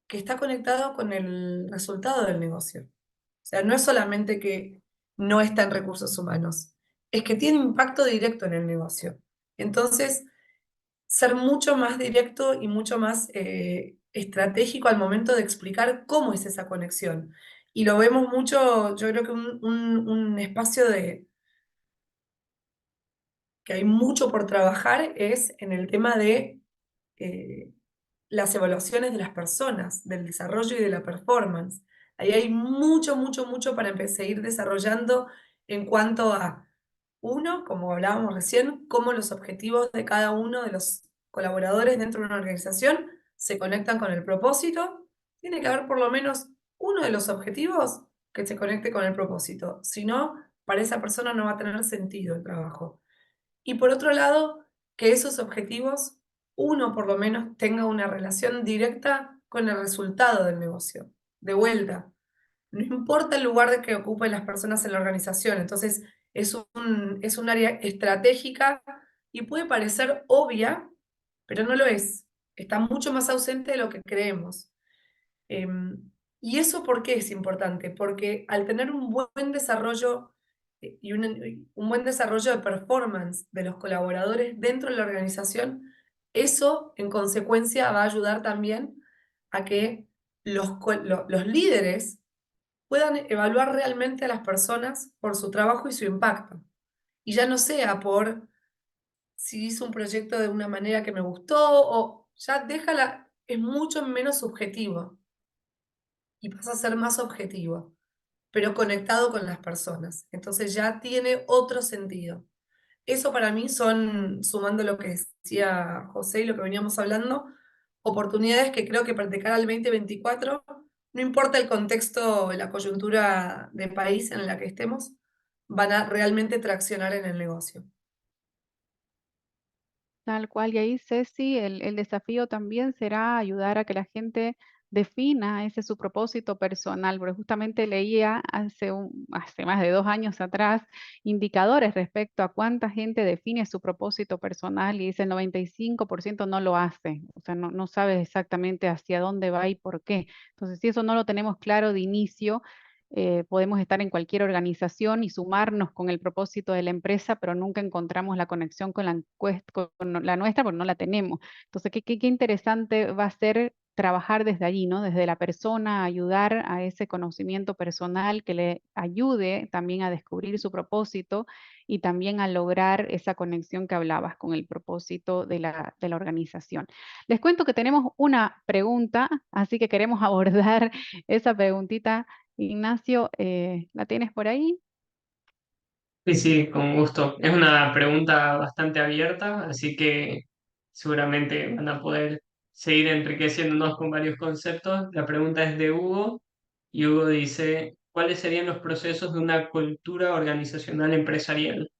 que está conectado con el resultado del negocio. O sea, no es solamente que no está en recursos humanos, es que tiene impacto directo en el negocio. Entonces, ser mucho más directo y mucho más estratégico al momento de explicar cómo es esa conexión. Y lo vemos mucho, yo creo que un espacio que hay mucho por trabajar es en el tema de eh, las evaluaciones de las personas, del desarrollo y de la performance. Ahí hay mucho, mucho, mucho para seguir desarrollando en cuanto a, uno, como hablábamos recién, cómo los objetivos de cada uno de los colaboradores dentro de una organización se conectan con el propósito. Tiene que haber por lo menos uno de los objetivos que se conecte con el propósito. Si no, para esa persona no va a tener sentido el trabajo. Y por otro lado, que esos objetivos, uno por lo menos tenga una relación directa con el resultado del negocio. De vuelta, no importa el lugar de que ocupen las personas en la organización, entonces es un área estratégica y puede parecer obvia, pero no lo es. Está mucho más ausente de lo que creemos. ¿Y eso por qué es importante? Porque al tener un buen desarrollo y un buen desarrollo de performance de los colaboradores dentro de la organización, eso en consecuencia va a ayudar también a que los líderes puedan evaluar realmente a las personas por su trabajo y su impacto. Y ya no sea por si hizo un proyecto de una manera que me gustó o ya déjala, es mucho menos subjetivo y pasa a ser más objetivo, pero conectado con las personas. Entonces ya tiene otro sentido. Eso para mí son, sumando lo que decía José y lo que veníamos hablando, oportunidades que creo que para de cara al 2024, no importa el contexto, la coyuntura de país en la que estemos, van a realmente traccionar en el negocio. Tal cual, y ahí Ceci, el desafío también será ayudar a que la gente defina ese su propósito personal, porque justamente leía hace más de 2 años atrás indicadores respecto a cuánta gente define su propósito personal, y dice el 95% no lo hace, o sea, no sabe exactamente hacia dónde va y por qué. Entonces, si eso no lo tenemos claro de inicio, podemos estar en cualquier organización y sumarnos con el propósito de la empresa, pero nunca encontramos la conexión con con la nuestra porque no la tenemos. Entonces, qué interesante va a ser trabajar desde allí, ¿no? Desde la persona, ayudar a ese conocimiento personal que le ayude también a descubrir su propósito y también a lograr esa conexión que hablabas con el propósito de la organización. Les cuento que tenemos una pregunta, así que queremos abordar esa preguntita. Ignacio, ¿la tienes por ahí? Sí, sí, con gusto. Es una pregunta bastante abierta, así que seguramente van a poder seguir enriqueciéndonos con varios conceptos. La pregunta es de Hugo y Hugo dice, ¿cuáles serían los procesos de una cultura organizacional empresarial?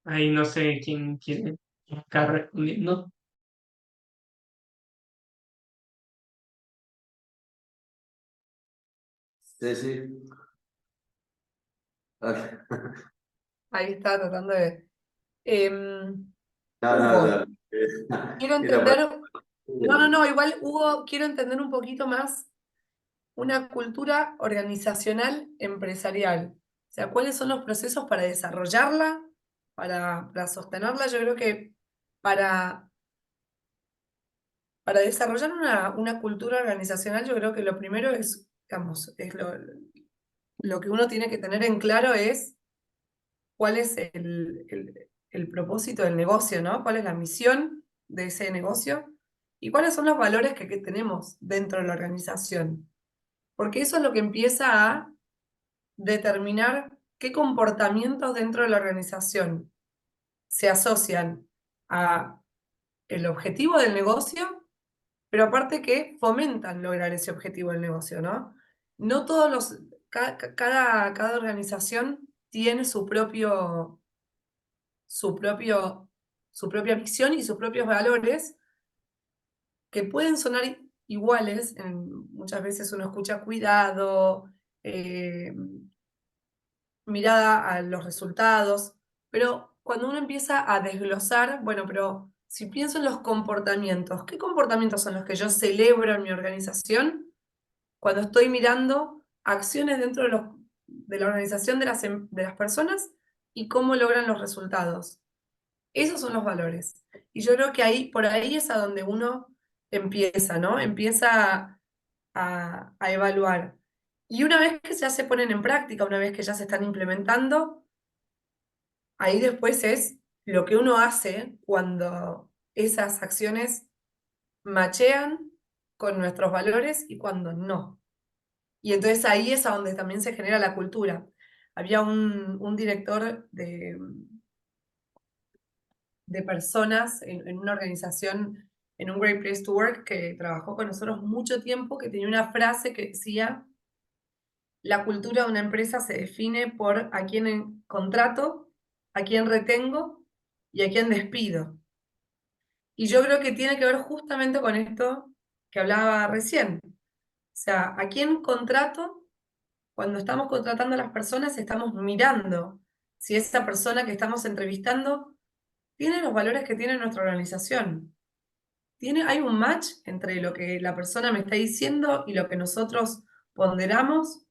Ahí no sé quién quiere estar respondiendo. Sí, sí. Ahí está tratando de... Em, No, no, Hugo, no. quiero Era para... entender... No, igual, Hugo, quiero entender un poquito más una cultura organizacional empresarial. O sea, ¿cuáles son los procesos para desarrollarla, para sostenerla? Yo creo que para, para desarrollar una cultura organizacional, yo creo que lo primero es, digamos, lo que uno tiene que tener en claro es cuál es el propósito del negocio, ¿no? ¿Cuál es la misión de ese negocio? ¿Y cuáles son los valores que tenemos dentro de la organización? Porque eso es lo que empieza a determinar qué comportamientos dentro de la organización se asocian a el objetivo del negocio, pero aparte que fomentan lograr ese objetivo del negocio, ¿no? No todos los, cada organización tiene su propio, su propia visión y sus propios valores que pueden sonar iguales. Muchas veces uno escucha cuidado, mirada a los resultados, pero cuando uno empieza a desglosar, bueno, pero si pienso en los comportamientos, ¿qué comportamientos son los que yo celebro en mi organización cuando estoy mirando acciones dentro de la organización de las personas y cómo logran los resultados? Esos son los valores. Y yo creo que por ahí es a donde uno empieza, ¿no? Empieza a evaluar. Y una vez que ya se ponen en práctica, una vez que ya se están implementando, ahí después es lo que uno hace cuando esas acciones machean con nuestros valores y cuando no. Y entonces ahí es a donde también se genera la cultura. Había un director de personas en una organización, en un Great Place to Work, que trabajó con nosotros mucho tiempo, que tenía una frase que decía: la cultura de una empresa se define por a quién contrato, a quién retengo y a quién despido. Y yo creo que tiene que ver justamente con esto que hablaba recién. O sea, a quién contrato, cuando estamos contratando a las personas, estamos mirando si esa persona que estamos entrevistando tiene los valores que tiene nuestra organización. Hay un match entre lo que la persona me está diciendo y lo que nosotros ponderamos.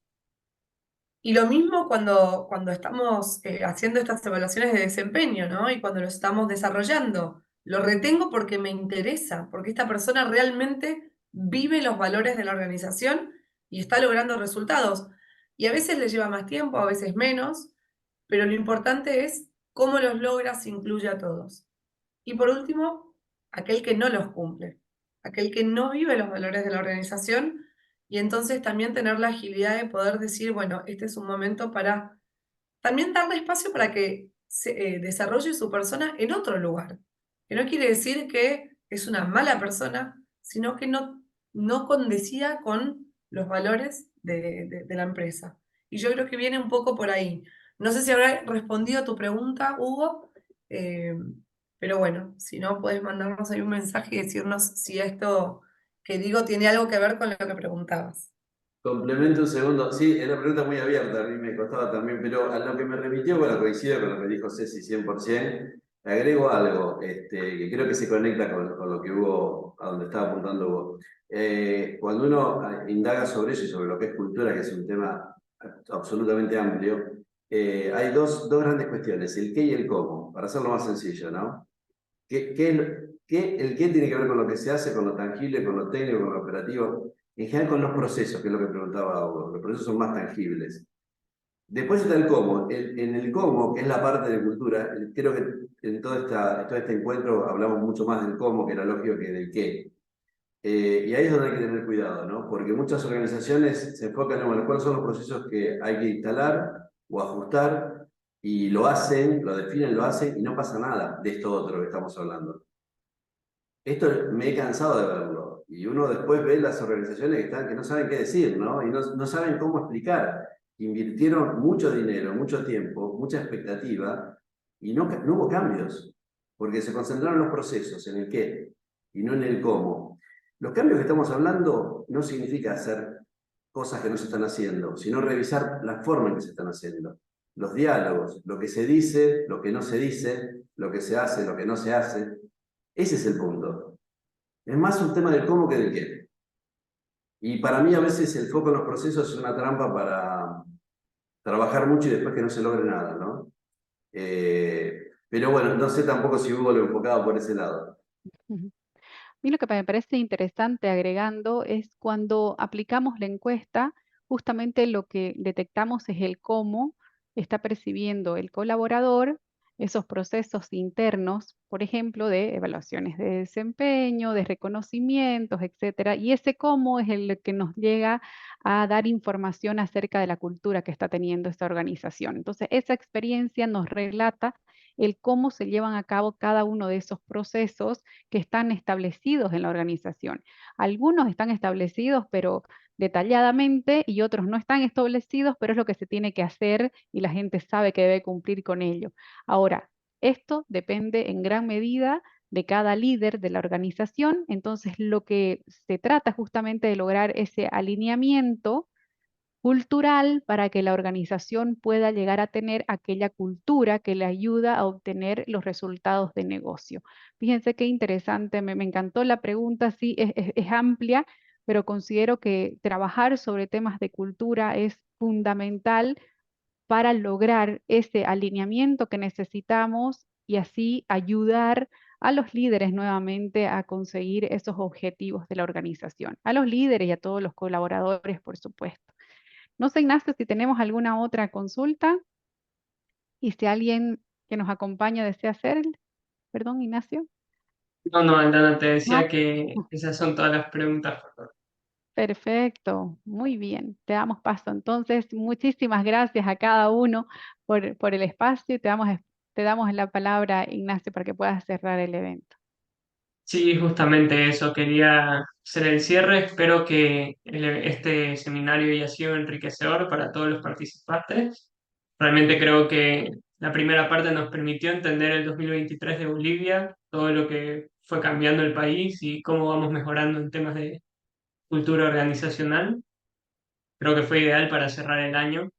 Y lo mismo cuando estamos haciendo estas evaluaciones de desempeño, ¿no? Y cuando lo estamos desarrollando. Lo retengo porque me interesa, porque esta persona realmente vive los valores de la organización y está logrando resultados. Y a veces le lleva más tiempo, a veces menos, pero lo importante es cómo los logra, se incluye a todos. Y por último, aquel que no los cumple, aquel que no vive los valores de la organización, y entonces también tener la agilidad de poder decir, bueno, este es un momento para también darle espacio para que se desarrolle su persona en otro lugar. Que no quiere decir que es una mala persona, sino que no condecía con los valores de la empresa. Y yo creo que viene un poco por ahí. No sé si habrá respondido a tu pregunta, Hugo, eh, pero bueno, si no, puedes mandarnos ahí un mensaje y decirnos si esto que digo tiene algo que ver con lo que preguntabas. Complemento un segundo. Sí, es una pregunta muy abierta, a mí me costaba también, pero a lo que me remitió, bueno, coincido con lo que dijo Ceci 100%, agrego algo que creo que se conecta con lo que Hugo, a donde estaba apuntando Hugo. Cuando uno indaga sobre eso y sobre lo que es cultura, que es un tema absolutamente amplio, hay dos grandes cuestiones, el qué y el cómo, para hacerlo más sencillo, ¿no? El qué tiene que ver con lo que se hace, con lo tangible, con lo técnico, con lo operativo, en general con los procesos, que es lo que preguntaba Hugo. Los procesos son más tangibles. Después está el cómo. En el cómo, que es la parte de cultura, creo que en todo este encuentro hablamos mucho más del cómo, que era lógico, que del qué. Y ahí es donde hay que tener cuidado, ¿no? Porque muchas organizaciones se enfocan en, bueno, cuáles son los procesos que hay que instalar o ajustar, y lo hacen, lo definen, lo hacen, y no pasa nada de esto otro que estamos hablando. Esto me he cansado de verlo. Y uno después ve las organizaciones que no saben qué decir, ¿no? Y no saben cómo explicar. Invirtieron mucho dinero, mucho tiempo, mucha expectativa, y no hubo cambios, porque se concentraron en los procesos, en el qué, y no en el cómo. Los cambios que estamos hablando no significa hacer cosas que no se están haciendo, sino revisar la forma en que se están haciendo. Los diálogos, lo que se dice, lo que no se dice, lo que se hace, lo que no se hace. Ese es el punto. Es más un tema del cómo que del qué. Y para mí a veces el foco en los procesos es una trampa para trabajar mucho y después que no se logre nada, ¿no? Pero bueno, no sé tampoco si Hugo lo enfocaba por ese lado. Ujú. A mí lo que me parece interesante agregando es cuando aplicamos la encuesta, justamente lo que detectamos es el cómo está percibiendo el colaborador esos procesos internos, por ejemplo, de evaluaciones de desempeño, de reconocimientos, etcétera. Y ese cómo es el que nos llega a dar información acerca de la cultura que está teniendo esta organización. Entonces, esa experiencia nos relata el cómo se llevan a cabo cada uno de esos procesos que están establecidos en la organización. Algunos están establecidos, pero detalladamente, y otros no están establecidos, pero es lo que se tiene que hacer y la gente sabe que debe cumplir con ello. Ahora, esto depende en gran medida de cada líder de la organización, entonces lo que se trata justamente de lograr ese alineamiento cultural para que la organización pueda llegar a tener aquella cultura que le ayuda a obtener los resultados de negocio. Fíjense qué interesante, me encantó la pregunta, sí, es amplia, pero considero que trabajar sobre temas de cultura es fundamental para lograr ese alineamiento que necesitamos y así ayudar a los líderes nuevamente a conseguir esos objetivos de la organización, a los líderes y a todos los colaboradores, por supuesto. No sé, Ignacio, si tenemos alguna otra consulta y si alguien que nos acompaña desea hacer. Perdón, Ignacio. No, Aldana, te decía No. que esas son todas las preguntas. Perfecto, muy bien. Te damos paso. Entonces, muchísimas gracias a cada uno por el espacio y te damos la palabra, Ignacio, para que puedas cerrar el evento. Sí, justamente eso, quería hacer el cierre. Espero que este seminario haya sido enriquecedor para todos los participantes. Realmente creo que la primera parte nos permitió entender el 2023 de Bolivia, todo lo que fue cambiando el país y cómo vamos mejorando en temas de cultura organizacional. Creo que fue ideal para cerrar el año.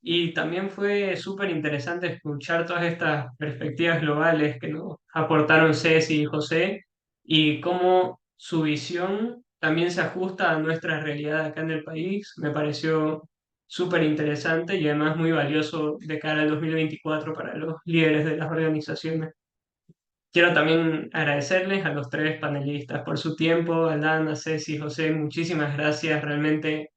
Y también fue súper interesante escuchar todas estas perspectivas globales que nos aportaron Ceci y José y cómo su visión también se ajusta a nuestra realidad acá en el país. Me pareció súper interesante y además muy valioso de cara al 2024 para los líderes de las organizaciones. Quiero también agradecerles a los tres panelistas por su tiempo, Alana, Ceci, José, muchísimas gracias. Realmente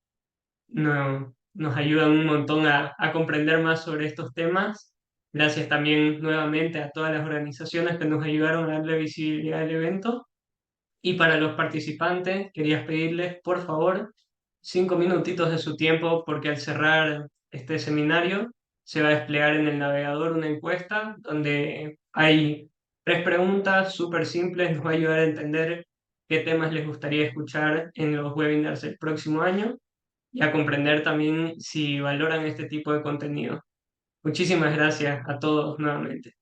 nos ayudan un montón a comprender más sobre estos temas. Gracias también nuevamente a todas las organizaciones que nos ayudaron a darle visibilidad al evento. Y para los participantes, quería pedirles, por favor, 5 minutitos de su tiempo, porque al cerrar este seminario se va a desplegar en el navegador una encuesta donde hay 3 preguntas súper simples, nos va a ayudar a entender qué temas les gustaría escuchar en los webinars del próximo año y a comprender también si valoran este tipo de contenido. Muchísimas gracias a todos nuevamente.